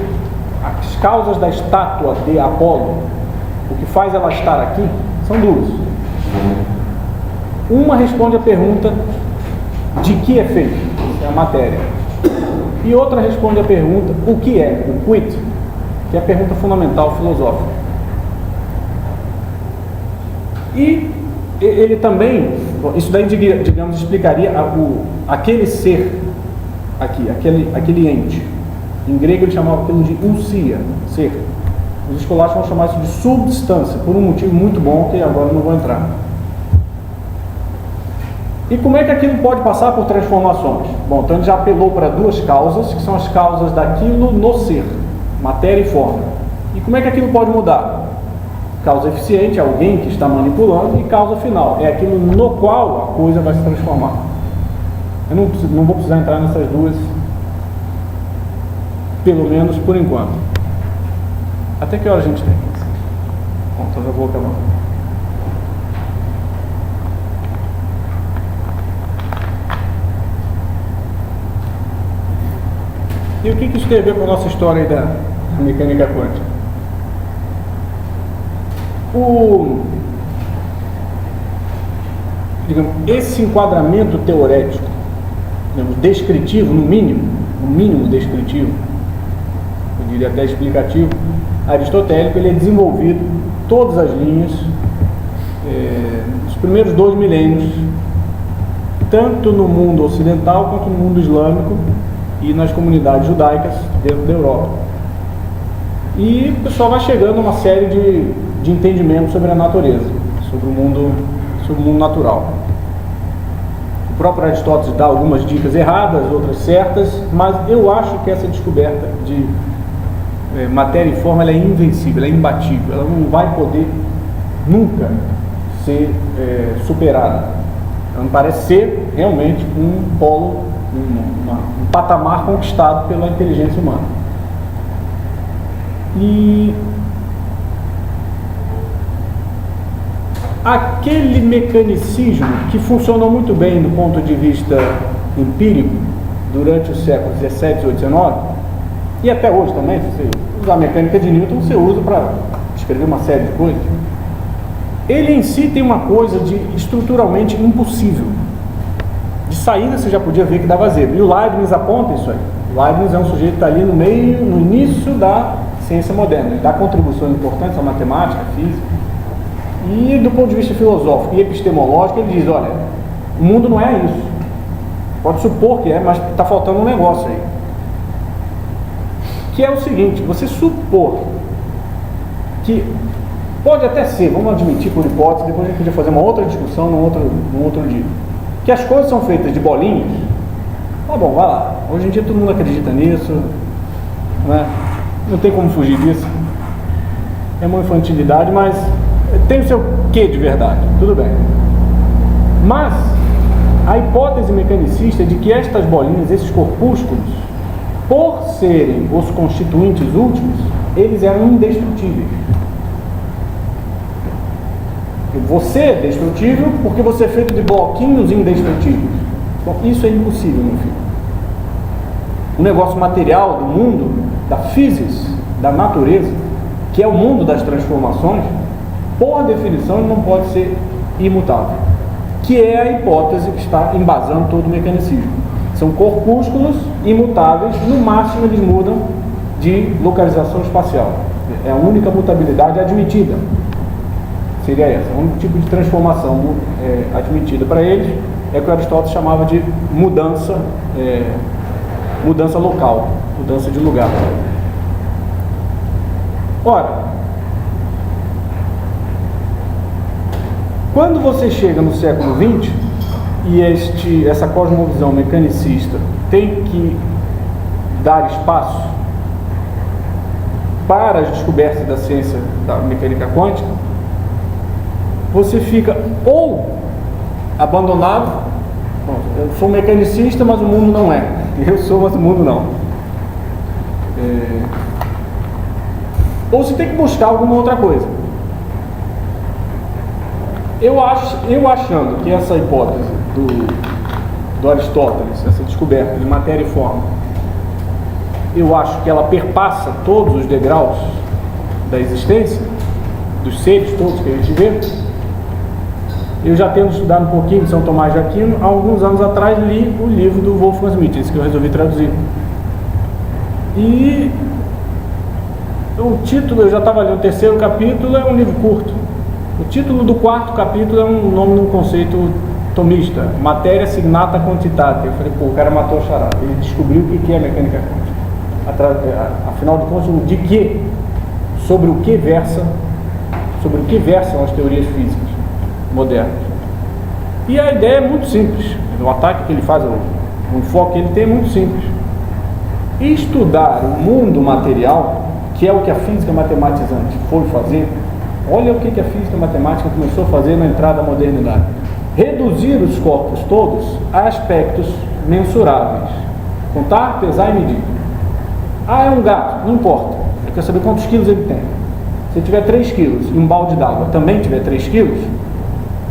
as causas da estátua de Apolo, o que faz ela estar aqui, são duas. Uma responde a pergunta de que é feito, é a matéria. E outra responde a pergunta, o que é, o quid, que é a pergunta fundamental filosófica. E ele também, isso daí, digamos, explicaria aquele ser aqui, aquele ente. Em grego ele chamava aquilo de ousia, ser. Os escolásticos vão chamar isso de substância, por um motivo muito bom que agora eu não vou entrar. E como é que aquilo pode passar por transformações? Bom, então ele já apelou para duas causas, que são as causas daquilo no ser, matéria e forma. E como é que aquilo pode mudar? Causa eficiente, alguém que está manipulando, e causa final, é aquilo no qual a coisa vai se transformar. Eu não vou precisar entrar nessas duas, pelo menos por enquanto. Até que hora a gente tem? Bom, então já vou acabar. E o que isso tem a ver com a nossa história aí da mecânica quântica? Digamos, esse enquadramento teorético, digamos, descritivo, no mínimo descritivo, eu diria até explicativo, aristotélico, ele é desenvolvido todas as linhas nos primeiros 2 milênios, tanto no mundo ocidental quanto no mundo islâmico e nas comunidades judaicas dentro da Europa. E o pessoal vai chegando a uma série de entendimentos sobre a natureza, sobre o mundo natural. O próprio Aristóteles dá algumas dicas erradas, outras certas, mas eu acho que essa descoberta de matéria e forma, ela é invencível, ela é imbatível, ela não vai poder nunca ser superada. Ela não parece ser realmente um polo, um patamar conquistado pela inteligência humana. E aquele mecanicismo que funcionou muito bem do ponto de vista empírico durante os séculos 17, 18, 19 e até hoje também, se você usar a mecânica de Newton, você usa para escrever uma série de coisas. Ele em si tem uma coisa de estruturalmente impossível. De saída você já podia ver que dava zebra. E o Leibniz aponta isso aí. O Leibniz é um sujeito que está ali no início da ciência moderna. Ele dá contribuições importantes à matemática, à física. E do ponto de vista filosófico e epistemológico, ele diz, olha, o mundo não é isso. Pode supor que é, mas está faltando um negócio aí. Que é o seguinte, você supor que pode até ser, vamos admitir por hipótese, depois a gente podia fazer uma outra discussão num outro dia, que as coisas são feitas de bolinhas, tá bom, vai lá. Hoje em dia todo mundo acredita nisso, né? Não tem como fugir disso. É uma infantilidade, mas tem o seu quê de verdade, tudo bem. Mas a hipótese mecanicista é de que estas bolinhas, esses corpúsculos, por serem os constituintes últimos, eles eram indestrutíveis. Você é destrutível porque você é feito de bloquinhos indestrutíveis. Então, isso é impossível, meu filho. O negócio material do mundo, da física, da natureza, que é o mundo das transformações, por definição, ele não pode ser imutável. Que é a hipótese que está embasando todo o mecanicismo. São corpúsculos imutáveis, no máximo eles mudam de localização espacial. É a única mutabilidade admitida. Seria essa, o único tipo de transformação admitida para eles é o que Aristóteles chamava de mudança local, mudança de lugar. Ora, quando você chega no século XX e essa cosmovisão mecanicista tem que dar espaço para as descobertas da ciência da mecânica quântica, você fica ou abandonado, bom, eu sou mecanicista, mas o mundo não é. Eu sou, mas o mundo não. Ou você tem que buscar alguma outra coisa. Eu achando que essa hipótese do Aristóteles, essa descoberta de matéria e forma, eu acho que ela perpassa todos os degraus da existência, dos seres todos que a gente vê. Eu já tendo estudado um pouquinho de São Tomás de Aquino, há alguns anos atrás li o livro do Wolfgang Schmidt, esse que eu resolvi traduzir. E o título, eu já estava lendo o 3º capítulo, é um livro curto. O título do 4º capítulo é um nome de um conceito tomista, Materia Signata Quantitate. Eu falei, pô, o cara matou a charada. Ele descobriu o que é mecânica quântica. Afinal de contas, de que? Sobre o que versam as teorias físicas modernas. E a ideia é muito simples. O ataque que ele faz, o enfoque que ele tem é muito simples. Estudar o mundo material, que é o que a física matematizante foi fazer. Olha o que a física matemática começou a fazer na entrada da modernidade. Reduzir os corpos todos a aspectos mensuráveis. Contar, pesar e medir. Ah, é um gato, não importa. Eu quero saber quantos quilos ele tem. Se ele tiver 3 quilos e um balde d'água também tiver 3 quilos,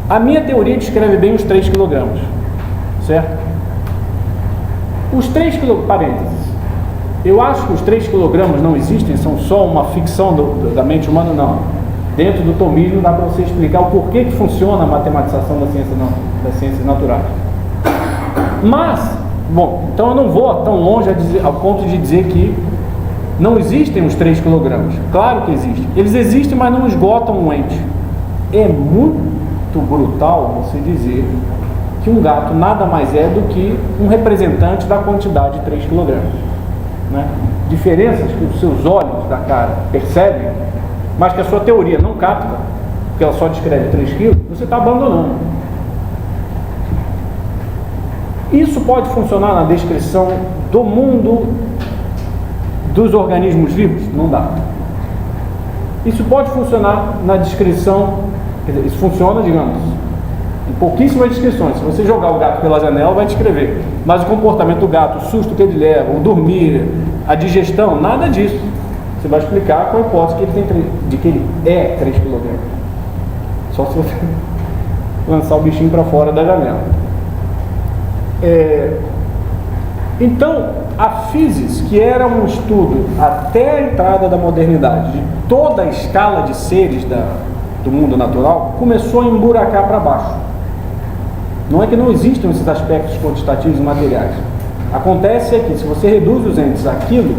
a minha teoria descreve bem os 3 quilogramas. Certo? Os 3 quilogramas, parênteses. Eu acho que os 3 quilogramas não existem, são só uma ficção da mente humana, não. Dentro do tomismo dá para você explicar o porquê que funciona a matematização das ciências naturais. Mas, bom, então eu não vou tão longe ao ponto de dizer que não existem os 3 quilogramas. Claro que existem. Eles existem, mas não esgotam um ente. É muito brutal você dizer que um gato nada mais é do que um representante da quantidade de 3 quilogramas. Né? Diferenças que os seus olhos da cara percebem, mas que a sua teoria não capta, porque ela só descreve 3 quilos, você está abandonando. Isso pode funcionar na descrição do mundo dos organismos vivos? Não dá. Isso pode funcionar na descrição, quer dizer, isso funciona, digamos, em pouquíssimas descrições. Se você jogar o gato pela janela, vai descrever. Mas o comportamento do gato, o susto que ele leva, o dormir, a digestão, nada disso. Você vai explicar com a hipótese que ele tem de que ele é 3 kg. Só se você lançar o bichinho para fora da janela. Então, a física, que era um estudo até a entrada da modernidade de toda a escala de seres do mundo natural, começou a emburacar para baixo. Não é que não existam esses aspectos quantitativos e materiais. Acontece que se você reduz os entes àquilo,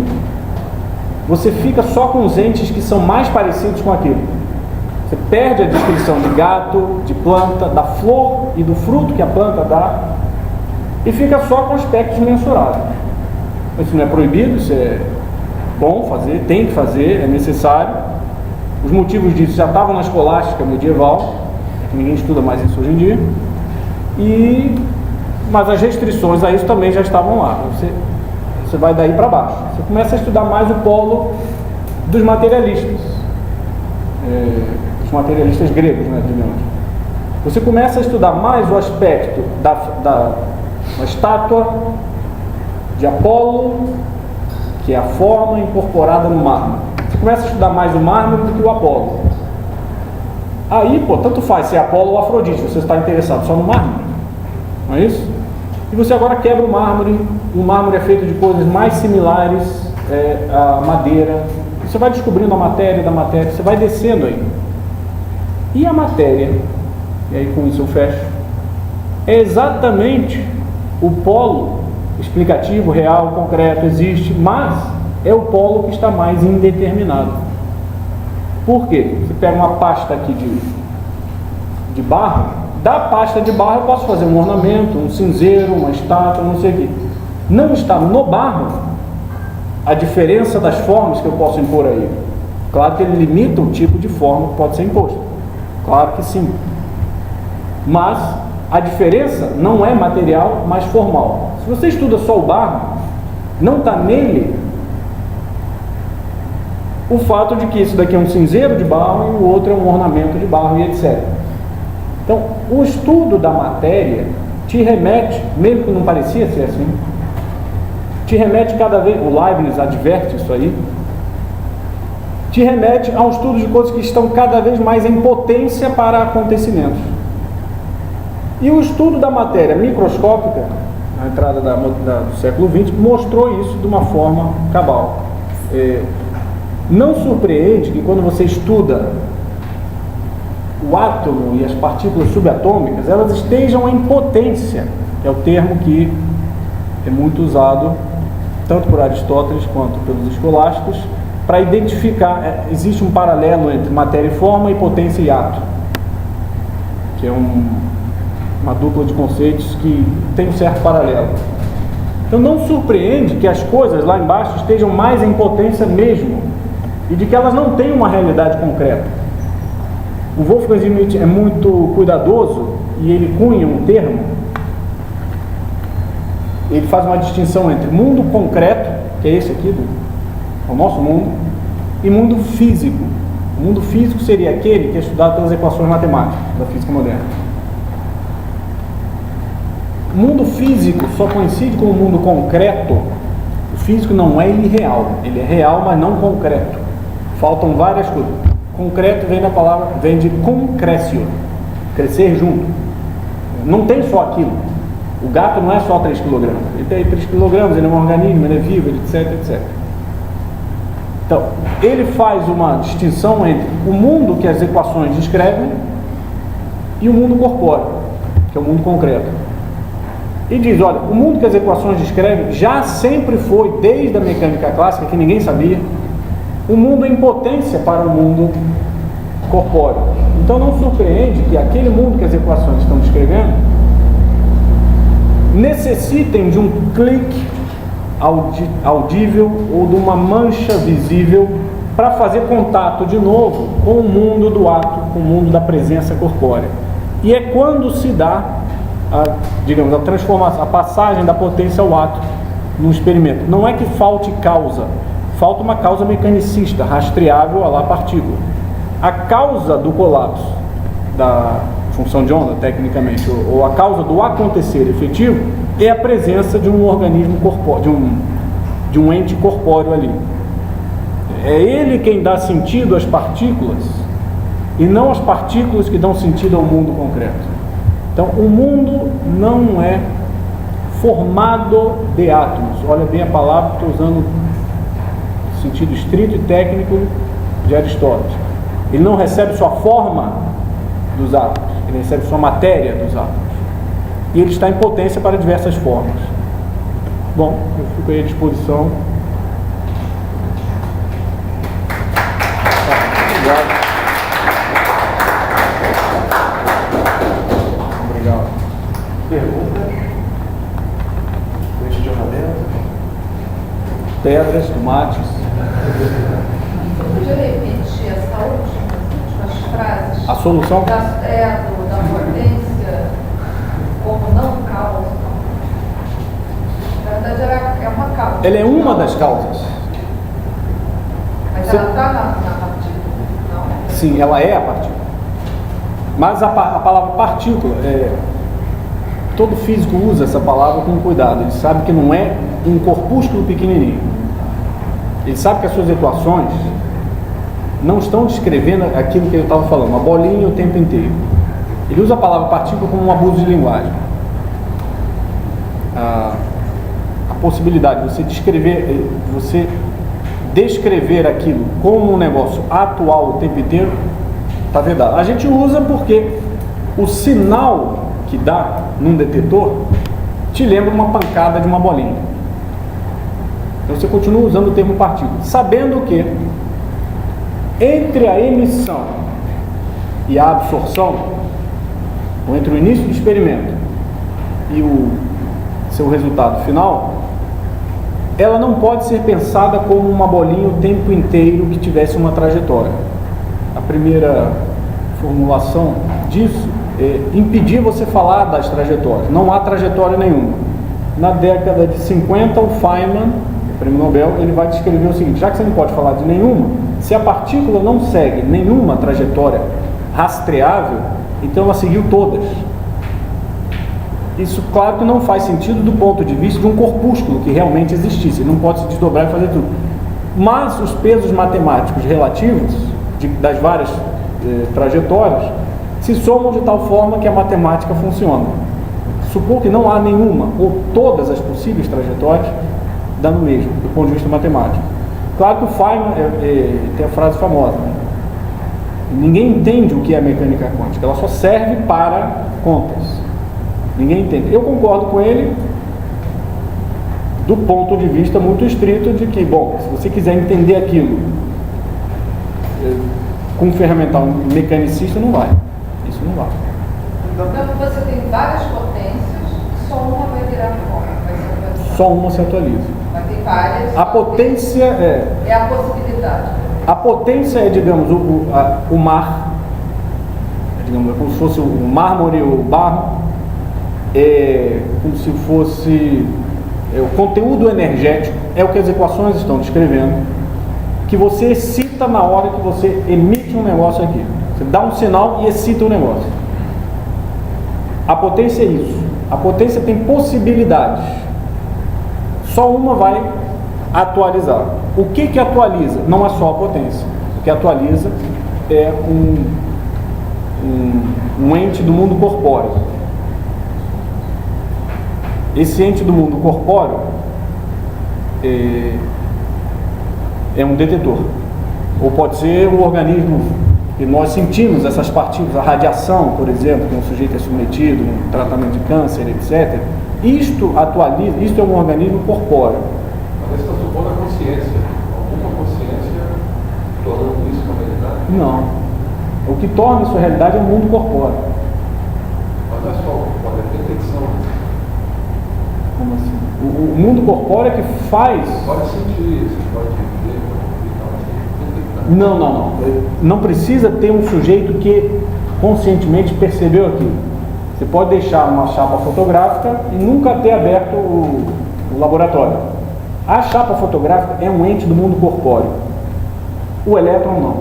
você fica só com os entes que são mais parecidos com aquilo. Você perde a descrição de gato, de planta, da flor e do fruto que a planta dá, e fica só com aspectos mensuráveis. Isso não é proibido, isso é bom fazer, tem que fazer, é necessário. Os motivos disso já estavam na escolástica medieval, ninguém estuda mais isso hoje em dia, mas as restrições a isso também já estavam lá. Você vai daí para baixo. Você começa a estudar mais o polo dos materialistas, os materialistas gregos, né, digamos. Você começa a estudar mais o aspecto da estátua de Apolo, que é a forma incorporada no mármore. Você começa a estudar mais o mármore do que o Apolo. Aí, tanto faz se é Apolo ou Afrodite, você está interessado só no mármore, não é isso? E você agora quebra o mármore é feito de coisas mais similares à madeira. Você vai descobrindo a matéria da matéria, você vai descendo aí. E a matéria, e aí com isso eu fecho, é exatamente o polo explicativo, real, concreto, existe, mas é o polo que está mais indeterminado. Por quê? Você pega uma pasta aqui de barro, da pasta de barro eu posso fazer um ornamento, um cinzeiro, uma estátua, não sei o quê. Não está no barro a diferença das formas que eu posso impor aí. Claro que ele limita o tipo de forma que pode ser imposto. Claro que sim. Mas a diferença não é material, mas formal. Se você estuda só o barro, não está nele o fato de que isso daqui é um cinzeiro de barro e o outro é um ornamento de barro e etc. Então, o estudo da matéria te remete, mesmo que não parecia ser assim, te remete cada vez, o Leibniz adverte isso aí, te remete a um estudo de coisas que estão cada vez mais em potência para acontecimentos. E o estudo da matéria microscópica, na entrada do século XX, mostrou isso de uma forma cabal. Não surpreende que quando você estuda o átomo e as partículas subatômicas, elas estejam em potência, que é o termo que é muito usado tanto por Aristóteles quanto pelos escolásticos, para identificar, existe um paralelo entre matéria e forma e potência e ato, que é uma dupla de conceitos que tem um certo paralelo. Então não surpreende que as coisas lá embaixo estejam mais em potência mesmo, e de que elas não têm uma realidade concreta. O Wolfgang Schmidt é muito cuidadoso e ele cunha um termo. Ele faz uma distinção entre mundo concreto, que é esse aqui, o nosso mundo, e mundo físico. O mundo físico seria aquele que é estudado pelas equações matemáticas da física moderna. O mundo físico só coincide com o mundo concreto. O físico não é irreal, ele é real, mas não concreto. Faltam várias coisas. Concreto vem de concrécio, crescer junto. Não tem só aquilo. O gato não é só 3 kg. Ele tem 3 kg, ele é um organismo, ele é vivo, etc, etc. Então, ele faz uma distinção entre o mundo que as equações descrevem e o mundo corpóreo, que é o mundo concreto. E diz, olha, o mundo que as equações descrevem já sempre foi, desde a mecânica clássica, que ninguém sabia, o mundo em potência para o mundo corpóreo. Então não surpreende que aquele mundo que as equações estão descrevendo necessitem de um clique audível ou de uma mancha visível para fazer contato de novo com o mundo do ato, com o mundo da presença corpórea. E é quando se dá a transformação, a passagem da potência ao ato no experimento. Não é que falte causa, falta uma causa mecanicista, rastreável à partícula. A causa do colapso da função de onda, tecnicamente, ou a causa do acontecer efetivo, é a presença de um organismo corpóreo, de um ente corpóreo ali. É ele quem dá sentido às partículas, e não as partículas que dão sentido ao mundo concreto. Então, o mundo não é formado de átomos. Olha bem a palavra, estou usando o sentido estrito e técnico de Aristóteles. Ele não recebe sua forma dos átomos, ele recebe sua matéria dos átomos. E ele está em potência para diversas formas. Bom, eu fico aí à disposição. Obrigado. Pergunta? Questionamento? Pedras, tomates. Você podia repetir essa últimas frases? A solução? Da potência como não causa. Na verdade, é uma causa. Ela é uma das causas. Mas Você- ela está na partícula? Não. Sim, ela é a partícula. Mas a palavra partícula, todo físico usa essa palavra com cuidado. Ele sabe que não é um corpúsculo pequenininho. Ele sabe que as suas equações não estão descrevendo aquilo que ele estava falando, uma bolinha o tempo inteiro. Ele usa a palavra partícula como um abuso de linguagem. A possibilidade de você descrever aquilo como um negócio atual o tempo inteiro está vedado. A gente usa porque o sinal que dá num detetor te lembra uma pancada de uma bolinha. Então você continua usando o termo partícula, sabendo que entre a emissão e a absorção, ou entre o início do experimento e o seu resultado final, ela não pode ser pensada como uma bolinha o tempo inteiro que tivesse uma trajetória. A primeira formulação disso é impedir você falar das trajetórias. Não há trajetória nenhuma. Na década de 50, o Feynman, o prêmio Nobel, ele vai descrever o seguinte: já que você não pode falar de nenhuma, se a partícula não segue nenhuma trajetória rastreável, então ela seguiu todas. Isso, claro, que não faz sentido do ponto de vista de um corpúsculo que realmente existisse. Ele não pode se desdobrar e fazer tudo. Mas os pesos matemáticos relativos das várias trajetórias se somam de tal forma que a matemática funciona. Supor que não há nenhuma ou todas as possíveis trajetórias, dá no mesmo, do ponto de vista matemático. Claro que o Feynman tem a frase famosa, né? Ninguém entende o que é a mecânica quântica, ela só serve para contas. Ninguém entende. Eu concordo com ele do ponto de vista muito estrito de que, bom, se você quiser entender aquilo com um ferramental mecanicista, não vai. Isso não vai. Então você tem várias potências, só uma vai virar fora. Só uma se atualiza. Vai ter várias. A potência é a possibilidade. A potência é, digamos, o mar, digamos, como se fosse o mármore ou o barro, como se fosse o conteúdo energético, é o que as equações estão descrevendo, que você excita na hora que você emite um negócio aqui. Você dá um sinal e excita o negócio. A potência é isso. A potência tem possibilidades. Só uma vai atualizar. O que atualiza? Não é só a potência. O que atualiza é um ente do mundo corpóreo. Esse ente do mundo corpóreo é um detetor. Ou pode ser um organismo que nós sentimos essas partículas, a radiação, por exemplo, que um sujeito é submetido, um tratamento de câncer, etc. Isto atualiza, isto é um organismo corpóreo. Mas está supondo a consciência. Alguma consciência tornando isso uma realidade? Não. O que torna isso realidade é o mundo corpóreo. Mas não é só uma detecção. Como assim? O mundo corpóreo é que faz... Pode sentir isso, pode ver, pode detectar. Não. Não precisa ter um sujeito que conscientemente percebeu aquilo. Você pode deixar uma chapa fotográfica e nunca ter aberto o laboratório. A chapa fotográfica é um ente do mundo corpóreo. O elétron não.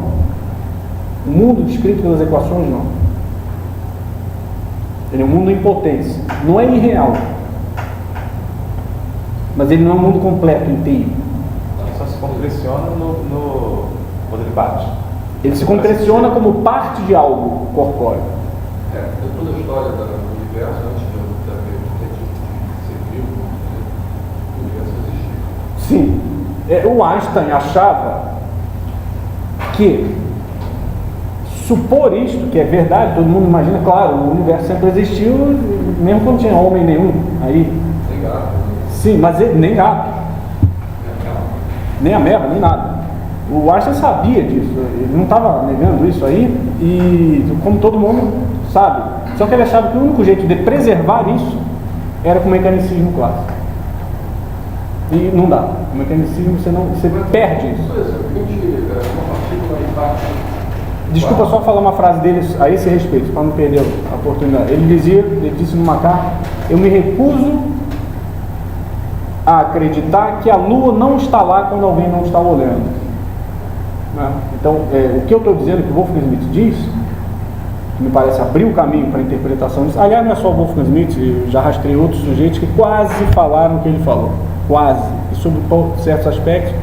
O mundo descrito pelas equações não. Ele é um mundo em potência. Não é irreal. Mas ele não é um mundo completo, inteiro. Só se congressiona quando ele bate. Ele se concretiona como parte de algo corpóreo. Toda a história do universo, antes de haver de ser vivo, o universo existia. Sim. O Einstein achava que supor isto, que é verdade, todo mundo imagina, claro, o universo sempre existiu, mesmo quando não tinha homem nenhum. Aí, Sem gato. sim, mas ele, nem gato, nem ameba, nem nada. O Einstein sabia disso, ele não estava negando isso aí, e como todo mundo sabe, Só que ele achava que o único jeito de preservar isso era com o mecanicismo clássico. E não dá. O mecanicismo você perde isso. Por exemplo, uma partícula impacta. Desculpa só falar uma frase dele a esse respeito, para não perder a oportunidade. Ele disse numa carta: eu me recuso a acreditar que a Lua não está lá quando alguém não está olhando. Né? Então, o que eu estou dizendo que o Wolfgang Schmidt diz, que me parece abrir o caminho para a interpretação disso. Aliás, não é só o Wolfgang Schmidt, eu já rastrei outros sujeitos que quase falaram o que ele falou. Quase. E sobre certos aspectos,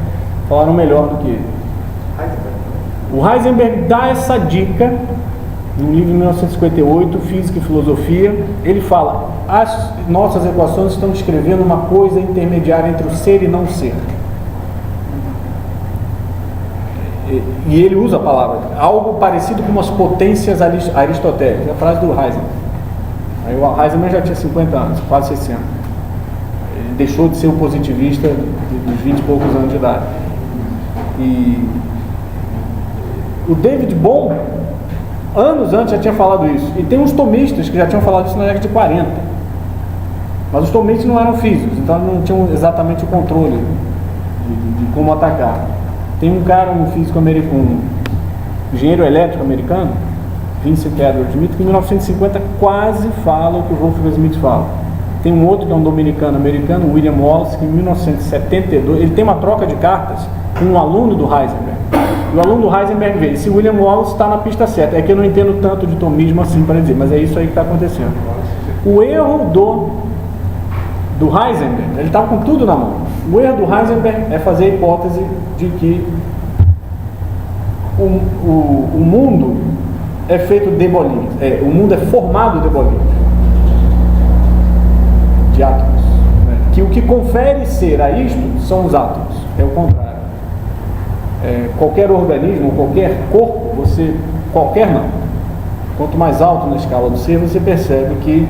falaram melhor do que ele. O Heisenberg dá essa dica no livro de 1958, Física e Filosofia. Ele fala: as nossas equações estão descrevendo uma coisa intermediária entre o ser e não ser. E ele usa a palavra, algo parecido com umas potências aristotélicas. É a frase do Heisenberg. Aí o Heisenberg já tinha 50 anos, quase 60. Ele deixou de ser um positivista dos 20 e poucos anos de idade. E o David Bohm, anos antes, já tinha falado isso. E tem uns tomistas que já tinham falado isso na década de 40. Mas os tomistas não eram físicos, então não tinham exatamente o controle de como atacar. Tem um cara, um físico americano, um engenheiro elétrico americano, Vincent Edward Smith, que em 1950 quase fala o que o Wolfgang Schmidt fala. Tem um outro que é um dominicano americano, William Wallace, que em 1972, ele tem uma troca de cartas com um aluno do Heisenberg. E o aluno do Heisenberg vê, se William Wallace está na pista certa. É que eu não entendo tanto de tomismo assim para dizer, mas é isso aí que está acontecendo. O erro do Heisenberg, ele estava com tudo na mão. O erro do Heisenberg é fazer a hipótese de que o mundo é feito de bolinhas. O mundo é formado de bolinhas, de átomos. Né? Que o que confere ser a isto são os átomos. É o contrário. Qualquer organismo, qualquer corpo, qualquer não. Quanto mais alto na escala do ser, você percebe que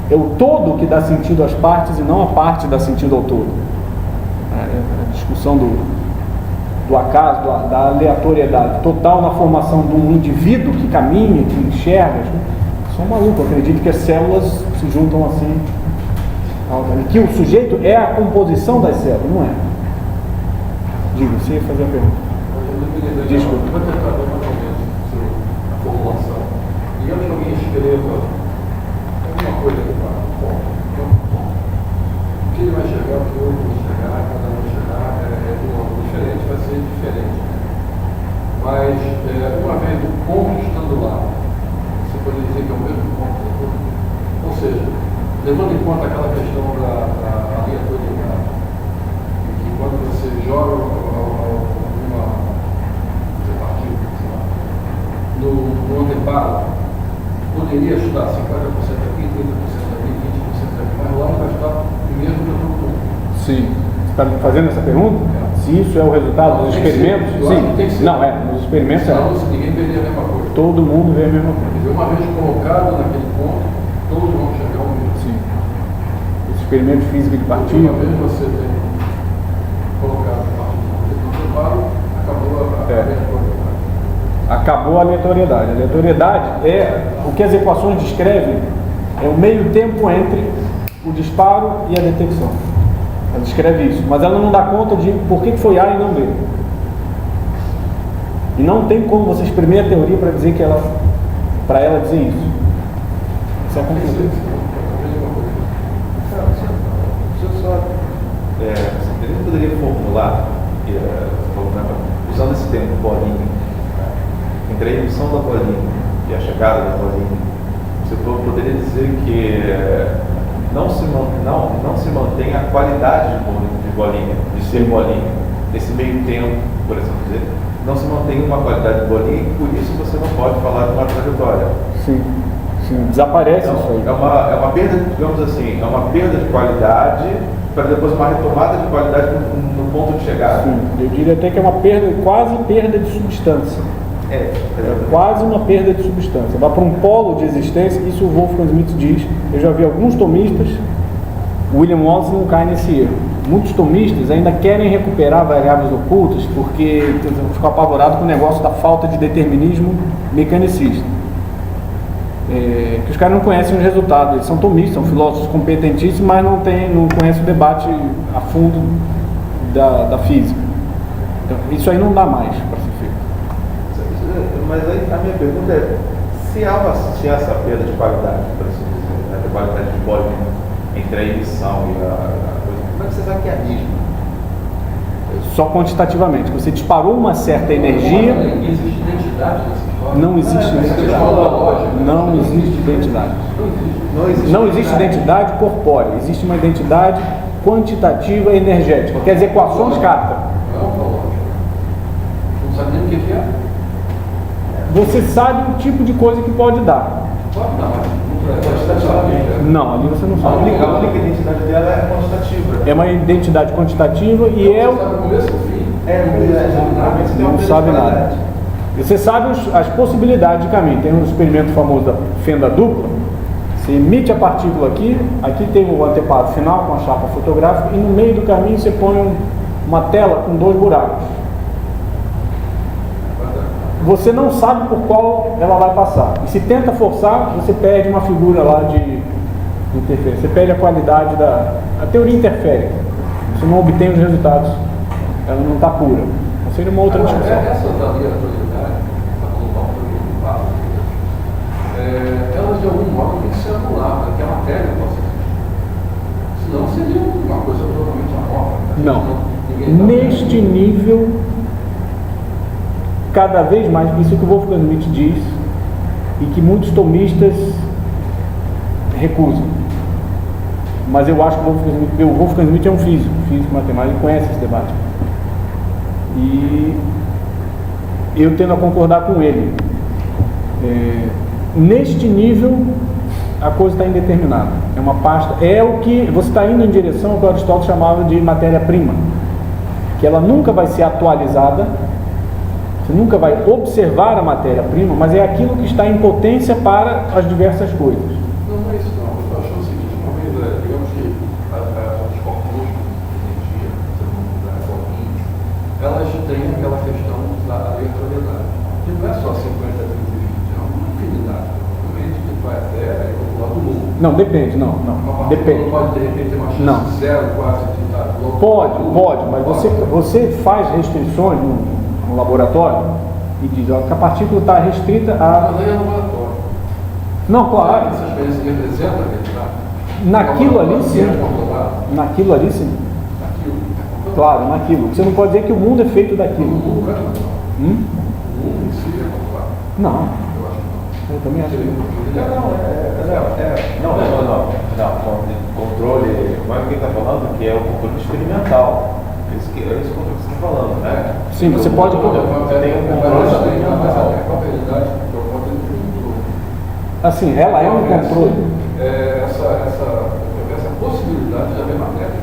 é o todo que dá sentido às partes e não a parte dá sentido ao todo. A discussão do acaso, da aleatoriedade total na formação de um indivíduo que caminha, que enxerga. Sou maluco, acredito que as células se juntam assim. Que o sujeito é a composição das células, não é? Diga, você ia fazer a pergunta. Desculpa. Vou tentar dar mais ou menos a formulação. Digamos que alguém escreva alguma coisa aqui para o que ele vai chegar, o que o outro vai chegar, cada um vai chegar, é de um modo diferente, vai ser diferente. Mas, uma vez o ponto estando lá, você pode dizer que é o mesmo ponto. Ou seja, levando em conta aquela questão da aleatoriedade, que quando você joga no anteparo, poderia estar 50% aqui, 30% aqui, 20% aqui, mas lá vai estar o mesmo que eu estou. Sim. Você está fazendo essa pergunta? Se isso é o resultado dos experimentos? Sim. Não, nos experimentos se ninguém veria a mesma coisa. Todo mundo vê a mesma coisa. Uma vez colocado naquele ponto, todos vão chegar ao mesmo. Sim. Esse experimento físico de partículas. Uma vez você tem colocado a partícula no anteparo, acabou a Acabou a aleatoriedade. A aleatoriedade é o que as equações descrevem, é o meio tempo entre o disparo e a detecção. Ela descreve isso, mas ela não dá conta de por que foi A e não B. E não tem como você exprimir a teoria para dizer que para ela dizer isso. Isso é complicado. Você poderia formular, usando esse termo bolinha, entre a emissão da bolinha e a chegada da bolinha, você poderia dizer que não se mantém a qualidade de bolinha, de ser bolinha, nesse meio tempo, por assim dizer, não se mantém uma qualidade de bolinha e por isso você não pode falar de uma trajetória. Sim, desaparece isso aí. É uma perda, digamos assim, é uma perda de qualidade para depois uma retomada de qualidade no ponto de chegada. Sim, eu diria até que é uma perda, quase perda de substância. É quase uma perda de substância. Vai para um polo de existência, isso o Wolfgang Schmidt diz. Eu já vi alguns tomistas, o William Wallace não cai nesse erro. Muitos tomistas ainda querem recuperar variáveis ocultas porque ficam apavorados com o negócio da falta de determinismo mecanicista. que os caras não conhecem os resultados. Eles são tomistas, são filósofos competentíssimos, mas não conhecem o debate a fundo da física. Então, isso aí não dá mais para ser feito. Mas aí a minha pergunta é, se há essa perda de qualidade, por assim dizer, né, de qualidade de volume entre a emissão e a coisa, como é que você sabe que é a mesma? Só quantitativamente. Você disparou uma certa energia. Existe identidade nessa história? Não existe identidade. Não existe identidade. Não existe identidade corpórea. Existe uma identidade quantitativa e energética. Quer dizer, equações captam. Não sabe nem o que é? Você sabe o tipo de coisa que pode dar. Pode dar, mas Não, ali você não A sabe. única identidade dela é quantitativa. É uma identidade quantitativa e é o. sabe o começo e o fim. Não sabe nada. Você sabe as possibilidades de caminho. Tem um experimento famoso da fenda dupla. Você emite a partícula aqui tem o anteparo final com a chapa fotográfica e no meio do caminho você põe uma tela com 2 buracos. Você não sabe por qual ela vai passar. E se tenta forçar, você perde uma figura lá de interferência. Você perde a qualidade a teoria interfere. Você não obtém os resultados. Ela não está pura. Então seria uma outra discussão. Essas aleatoriedades, elas de algum modo têm que ser anuladas, para que a matéria possa ser. Senão seria uma coisa totalmente amorfa. Não. Neste nível, cada vez mais, isso que o Wolfgang Schmidt diz e que muitos tomistas recusam. Mas eu acho que o Wolfgang Schmidt é um físico matemático, ele conhece esse debate. E eu tendo a concordar com ele. Neste nível, a coisa está indeterminada. É uma pasta, é o que você está indo em direção ao que Aristóteles chamava de matéria-prima, que ela nunca vai ser atualizada. Você nunca vai observar a matéria-prima, mas é aquilo que está em potência para as diversas coisas. Não é isso não. Eu estou achando o seguinte, uma vez, digamos que os corpúsculos de energia, elas têm aquela questão da aleatoriedade. Que não é só 50, 30 e 20, é uma infinidade. Realmente que vai até o lado do mundo. Não, depende, não. Depende. Não pode, de repente, ter uma chance Não. zero quase de estar Pode, mas você faz restrições no laboratório e diz que a partícula está restrita a... Mas aí é laboratório. Não, claro. Essa experiência representa a identidade. Naquilo ali sim. Naquilo ali sim. Claro, naquilo. Você não pode dizer que o mundo é feito O daquilo. mundo é controlado. O mundo em si é controlado. Não. Eu acho que não. Eu também acho que Controle, como é que ele está falando? Que é o controle experimental. Isso que você está falando, né? sim, você pode... Tem um controle experimental. Assim, ela é um controle. Essa possibilidade de haver matéria.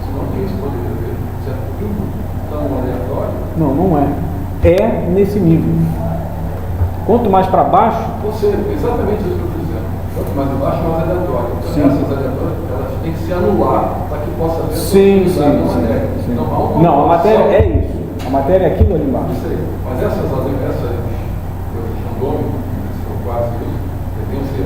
Senão não tem esse poder de haver. Se é tudo tão aleatório. Não é. É nesse nível. Quanto mais para baixo... Exatamente isso que eu estou dizendo. Quanto mais embaixo, mais aleatório. Então, Sim. essas aleatórias, elas têm que se anular para que possa haver Sim. matéria. Então, Não, a matéria é isso. A matéria é aquilo ali embaixo. Isso aí. Mas essas coisas randômicas, que são quase isso, deviam ser,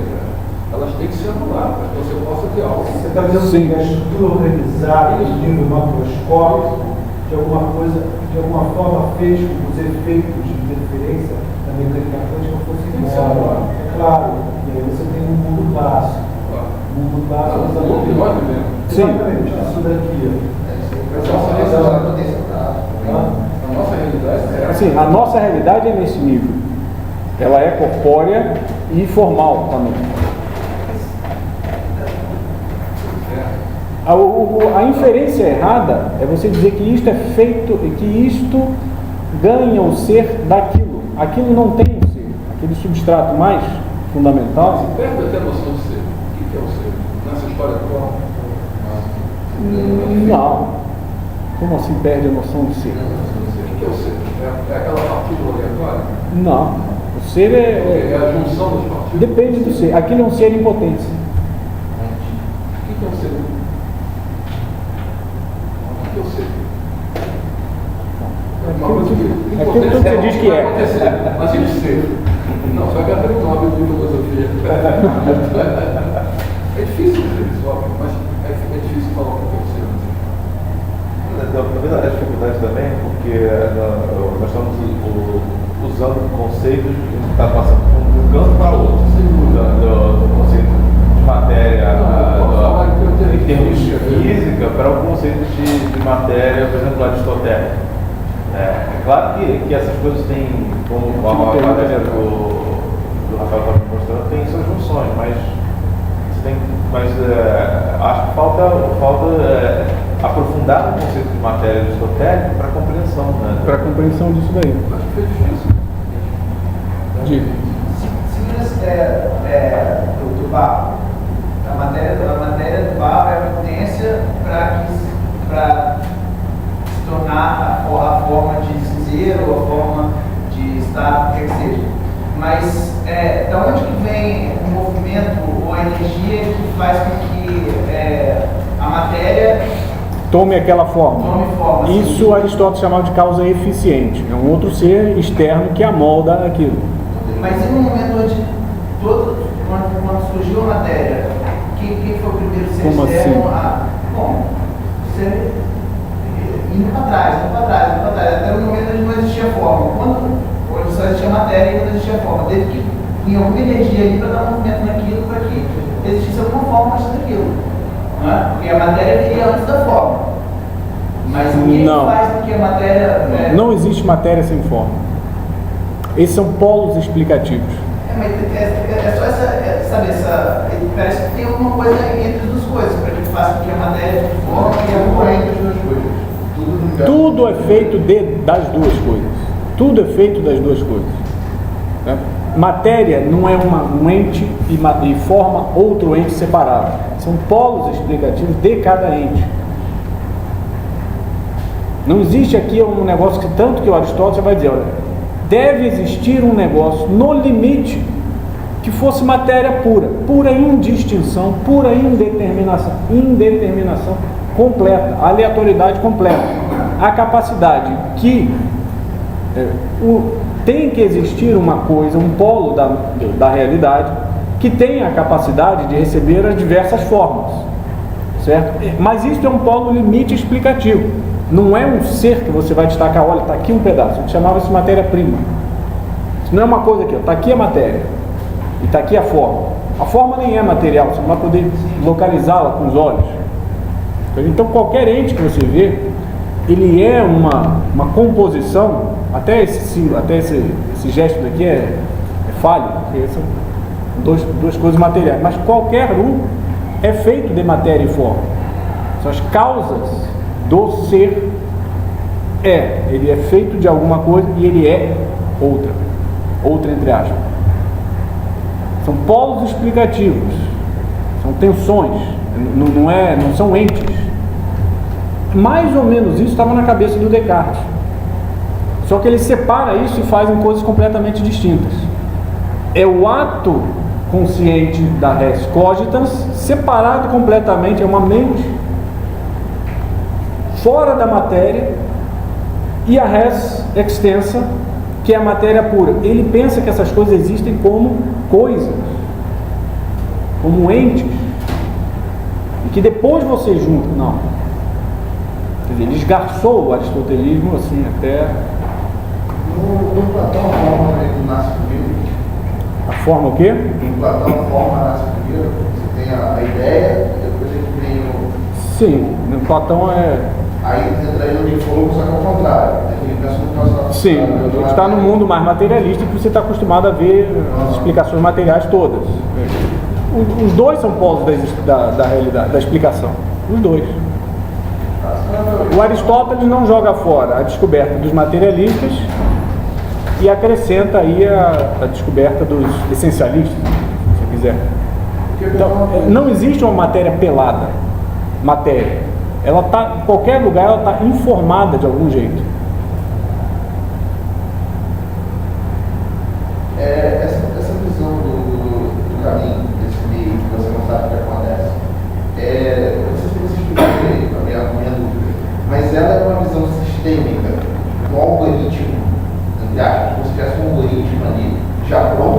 elas têm que se anular para que você possa ter algo. Você está dizendo que a estrutura organizada do nível macroscópico, de alguma forma fez com que os efeitos de interferência da mecânica quântica fossem embora. Claro, e aí você tem um mundo clássico. O mundo clássico O mundo que nós vivemos. exatamente, isso daqui. A nossa realidade é essa. Assim, a nossa realidade é nesse nível. Ela é corpórea e formal também. A inferência errada é você dizer que isto é feito e que isto ganha o ser daquilo. Aquilo não tem o ser. Aquele substrato mais fundamental. Você perde até a noção de ser. O que é o ser? Nessa história atual? Não. Como assim perde a noção de ser? O que é o ser? É aquela partícula aleatória? Não. O ser É a junção das partículas? depende do ser. Aquilo é um ser em potência. O que é o ser? O que é o ser? Uma coisa que Aquilo que você diz que é. Mas e o ser? Não, só que até um hábito de filosofia. É difícil dizer isso, óbvio, mas é difícil falar o que aconteceu. Talvez a dificuldade também é porque nós estamos usando conceitos que a gente está passando de um canto para o outro, do conceito de matéria em termos de física para o conceito de matéria, por exemplo, aristotélico. É claro que essas coisas têm, como a matéria do Rafael está me mostrando, tem suas funções, mas acho que falta aprofundar o conceito de matéria aristotélica para compreensão, né? Para compreensão disso daí. Acho que foi difícil. Diga. Segundo do barro, a matéria do barro é a potência para se tornar a forma de ser ou a forma de estar, quer que seja. Mas da onde que vem o movimento ou a energia que faz com que a matéria Tome aquela forma. tome forma? Assim? Isso Aristóteles chamava de causa eficiente. É um outro ser externo que amolda aquilo. Mas e no momento onde quando surgiu a matéria, quem foi o primeiro ser Como externo assim? Bom, você indo para trás, até o momento onde não existia forma. Quando só existia matéria e não existia forma. Teve que ir alguma energia ali para dar movimento naquilo, para que existisse alguma forma antes daquilo. Não é? Porque a matéria viria antes da forma. Mas o que Não. faz com que a matéria... Não existe matéria sem forma. Esses são polos explicativos. Mas é só parece que tem alguma coisa entre as duas coisas, para que faça com que a matéria forma e a forma entre as duas coisas. Tudo é feito das duas coisas. Tudo é feito das duas coisas. Né? Matéria não é um ente e forma outro ente separado. São polos explicativos de cada ente. Não existe aqui um negócio que tanto que o Aristóteles vai dizer, olha, deve existir um negócio no limite que fosse matéria pura indistinção, pura indeterminação completa, aleatoriedade completa. A capacidade que tem que existir uma coisa, um polo da realidade, que tem a capacidade de receber as diversas formas, certo? Mas isso é um polo limite explicativo. Não é um ser que você vai destacar, olha, está aqui um pedaço, a gente chamava isso matéria-prima. Isso não é uma coisa aqui, está aqui a matéria e está aqui a forma. A forma nem é material, você não vai poder localizá-la com os olhos. Então qualquer ente que você vê, ele é uma composição, até esse gesto daqui é falho, porque são duas coisas materiais, mas qualquer um é feito de matéria e forma. São as causas do ser ele é feito de alguma coisa e ele é outra entre aspas. São polos explicativos, são tensões, não são entes. Mais ou menos isso estava na cabeça do Descartes. Só que ele separa isso e faz em coisas completamente distintas. É o ato consciente da res cogitans separado completamente, é uma mente fora da matéria, e a res extensa, que é a matéria pura. Ele pensa que essas coisas existem como coisas, como entes, e que depois você junta. Não. Quer dizer, ele esgarçou o aristotelismo assim até... No Platão, a forma que nasce primeiro. A forma o quê? Em Platão, a forma nasce primeiro. Você tem a ideia, depois ele tem o... Sim, no Platão Aí entra aí no Ninfólogo, só que ao contrário. Ele pensa no próximo. Sim, a gente está no mundo mais materialista que você está acostumado a ver as explicações materiais todas. Os dois são polos da realidade, da explicação. Os dois. O Aristóteles não joga fora a descoberta dos materialistas e acrescenta aí a descoberta dos essencialistas, se quiser. Então, não existe uma matéria pelada. Matéria. Ela está, em qualquer lugar, ela está informada de algum jeito. Essa visão do caminho, desse meio que você não sabe o que acontece, você tem que se explicar direito, a minha dúvida. Mas ela é uma visão sistêmica, um algoritmo, entre aspas, como se tivesse um algoritmo ali, já pronto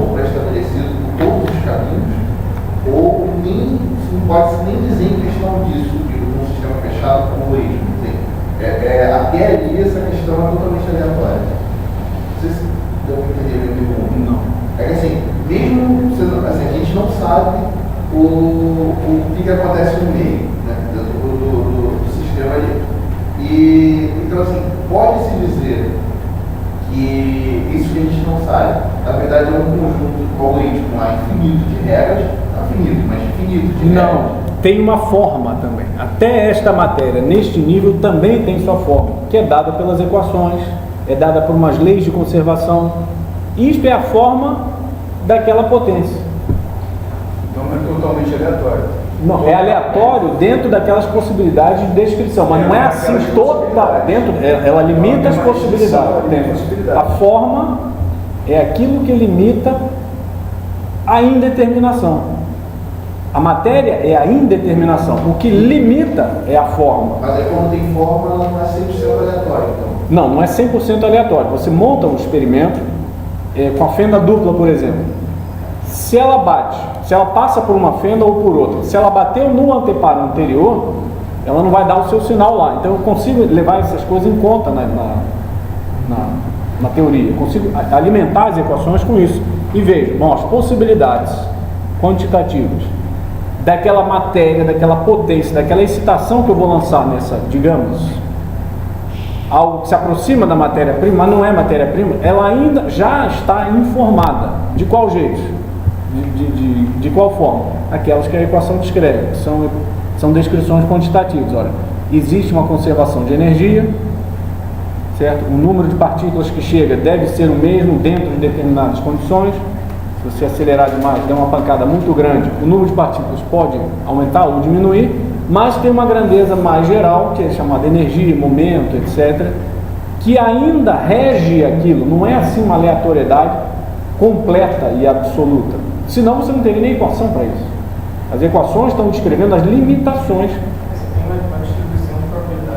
até ali essa questão é totalmente aleatória. Não sei se deu para entender a minha pergunta. Não. É que assim, mesmo assim, a gente não sabe o que acontece no meio, né, dentro do sistema ali. E então assim, pode-se dizer que isso que a gente não sabe, na verdade é um conjunto algorítmico lá infinito de regras, não finito, mas infinito de regras. Não, tem uma forma também. Até esta matéria, neste nível, também tem sua forma, que é dada pelas equações, é dada por umas leis de conservação. Isto é a forma daquela potência. Então não é totalmente aleatório. Não, é aleatório dentro daquelas possibilidades de descrição, mas não é assim total. Dentro, ela limita as possibilidades. A forma é aquilo que limita a indeterminação. A matéria é a indeterminação. O que limita é a forma. Mas aí quando tem forma, ela não é 100% aleatória. Então. Não é 100% aleatório. Você monta um experimento com a fenda dupla, por exemplo. Se ela bate, se ela passa por uma fenda ou por outra, se ela bateu no anteparo anterior, ela não vai dar o seu sinal lá. Então eu consigo levar essas coisas em conta na teoria. Eu consigo alimentar as equações com isso. E vejo, as possibilidades quantitativas daquela matéria, daquela potência, daquela excitação que eu vou lançar nessa, digamos, algo que se aproxima da matéria-prima, mas não é matéria-prima, ela ainda já está informada. De qual jeito? De qual forma? Aquelas que a equação descreve, são descrições quantitativas. Olha, existe uma conservação de energia, certo? O número de partículas que chega deve ser o mesmo dentro de determinadas condições. Se você acelerar demais, der uma pancada muito grande, o número de partículas pode aumentar ou diminuir, mas tem uma grandeza mais geral, que é chamada energia, momento, etc., que ainda rege aquilo. Não é assim uma aleatoriedade completa e absoluta. Senão você não teria nem equação para isso. As equações estão descrevendo as limitações.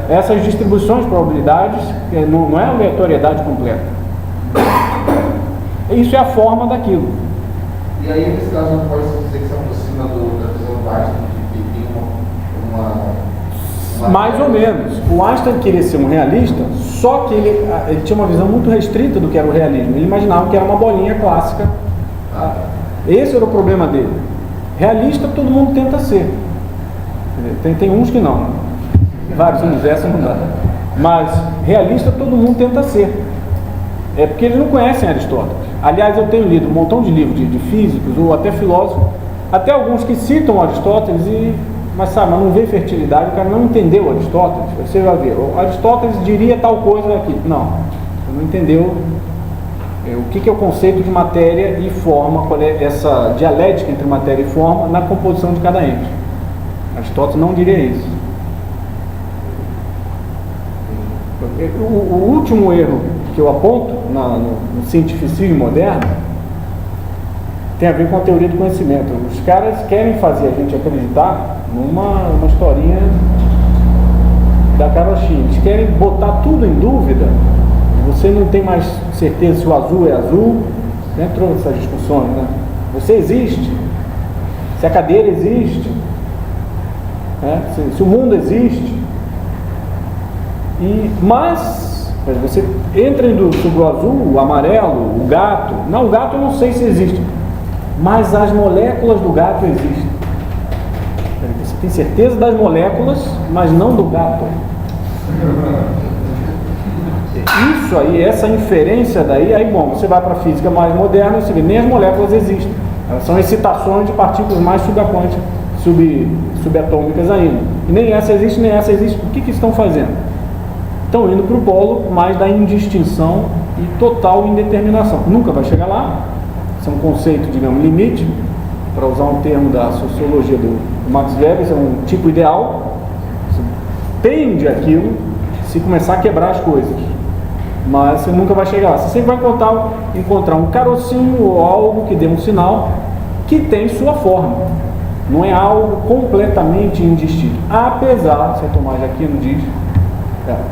Essas distribuições de probabilidades não é aleatoriedade completa. Isso é a forma daquilo. E aí, nesse caso, não pode se dizer que se aproxima da visão do Einstein, que tem uma mais ou menos. O Einstein queria ser um realista, só que ele tinha uma visão muito restrita do que era o realismo. Ele imaginava que era uma bolinha clássica. Esse era o problema dele. Realista todo mundo tenta ser. Tem uns que não. Vários universos não dá. Mas realista todo mundo tenta ser. É porque eles não conhecem Aristóteles. Aliás, eu tenho lido um montão de livros de físicos ou até filósofos, até alguns que citam Aristóteles, mas não vê fertilidade, o cara não entendeu Aristóteles. Você vai ver, Aristóteles diria tal coisa aqui. Não entendeu o que é o conceito de matéria e forma, qual é essa dialética entre matéria e forma na composição de cada ente. Aristóteles não diria isso. O último erro que eu aponto no cientificismo moderno tem a ver com a teoria do conhecimento. Os caras querem fazer a gente acreditar numa historinha da carochinha. Eles querem botar tudo em dúvida. Você não tem mais certeza se o azul é azul. Entrou nessas discussões, né? Você existe? Se a cadeira existe? Né? Se o mundo existe? Mas você entra em dúvida sobre o azul, o amarelo, o gato. Não, o gato eu não sei se existe, mas as moléculas do gato existem. Você tem certeza das moléculas, mas não do gato. Isso aí, essa inferência daí, você vai para a física mais moderna, você vê, nem as moléculas existem. Elas são excitações de partículas mais subaquânticas, subatômicas ainda. E nem essa existe, nem essa existe. O que estão fazendo? Estão indo para o polo mais da indistinção e total indeterminação. Nunca vai chegar lá. Isso é um conceito, digamos, limite, para usar um termo da sociologia do Max Weber, isso é um tipo ideal. Você tende àquilo se começar a quebrar as coisas. Mas você nunca vai chegar lá. Você sempre vai encontrar um carocinho ou algo que dê um sinal que tem sua forma. Não é algo completamente indistinto. Apesar, se a Tomás de Aquino diz,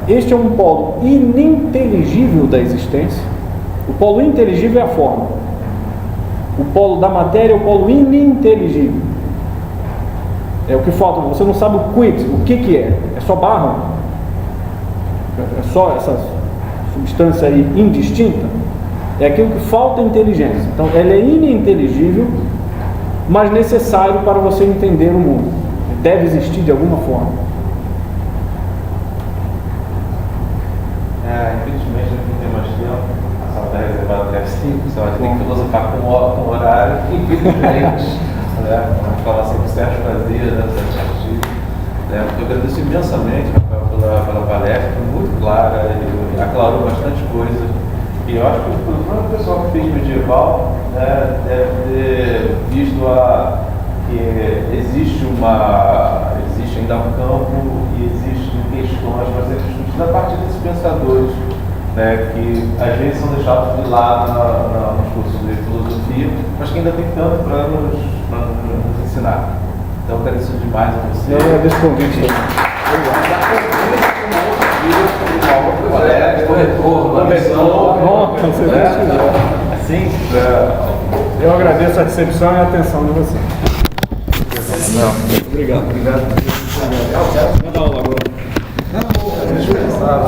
este é um polo ininteligível da existência. O polo inteligível é a forma. O polo da matéria é o polo ininteligível. É o que falta. Você não sabe o que é. É só barro. é só essa substância aí indistinta, é aquilo que falta inteligência. Então, ela é ininteligível, mas necessário para você entender o mundo. Deve existir de alguma forma. Infelizmente não tem mais tempo. A sala está reservada até às 5, você vai ter que filosofar com horário, infelizmente. Vamos falar sempre Sérgio Fazia, Sérgio Castilho. Eu agradeço imensamente, Rafael, pela palestra, foi muito clara e aclarou bastante coisa. E eu acho que o próprio pessoal que fez medieval deve ter visto que existe ainda um campo e existem questões bastante discutidas a partir desses pensadores, que às vezes são deixados de lado nos cursos de filosofia, mas que ainda tem tanto para nos ensinar. Então, agradeço demais a você. Eu agradeço o convite também. Assim, eu agradeço a recepção e a atenção de vocês. Obrigado. Manda aula agora. Não, vou dispensar.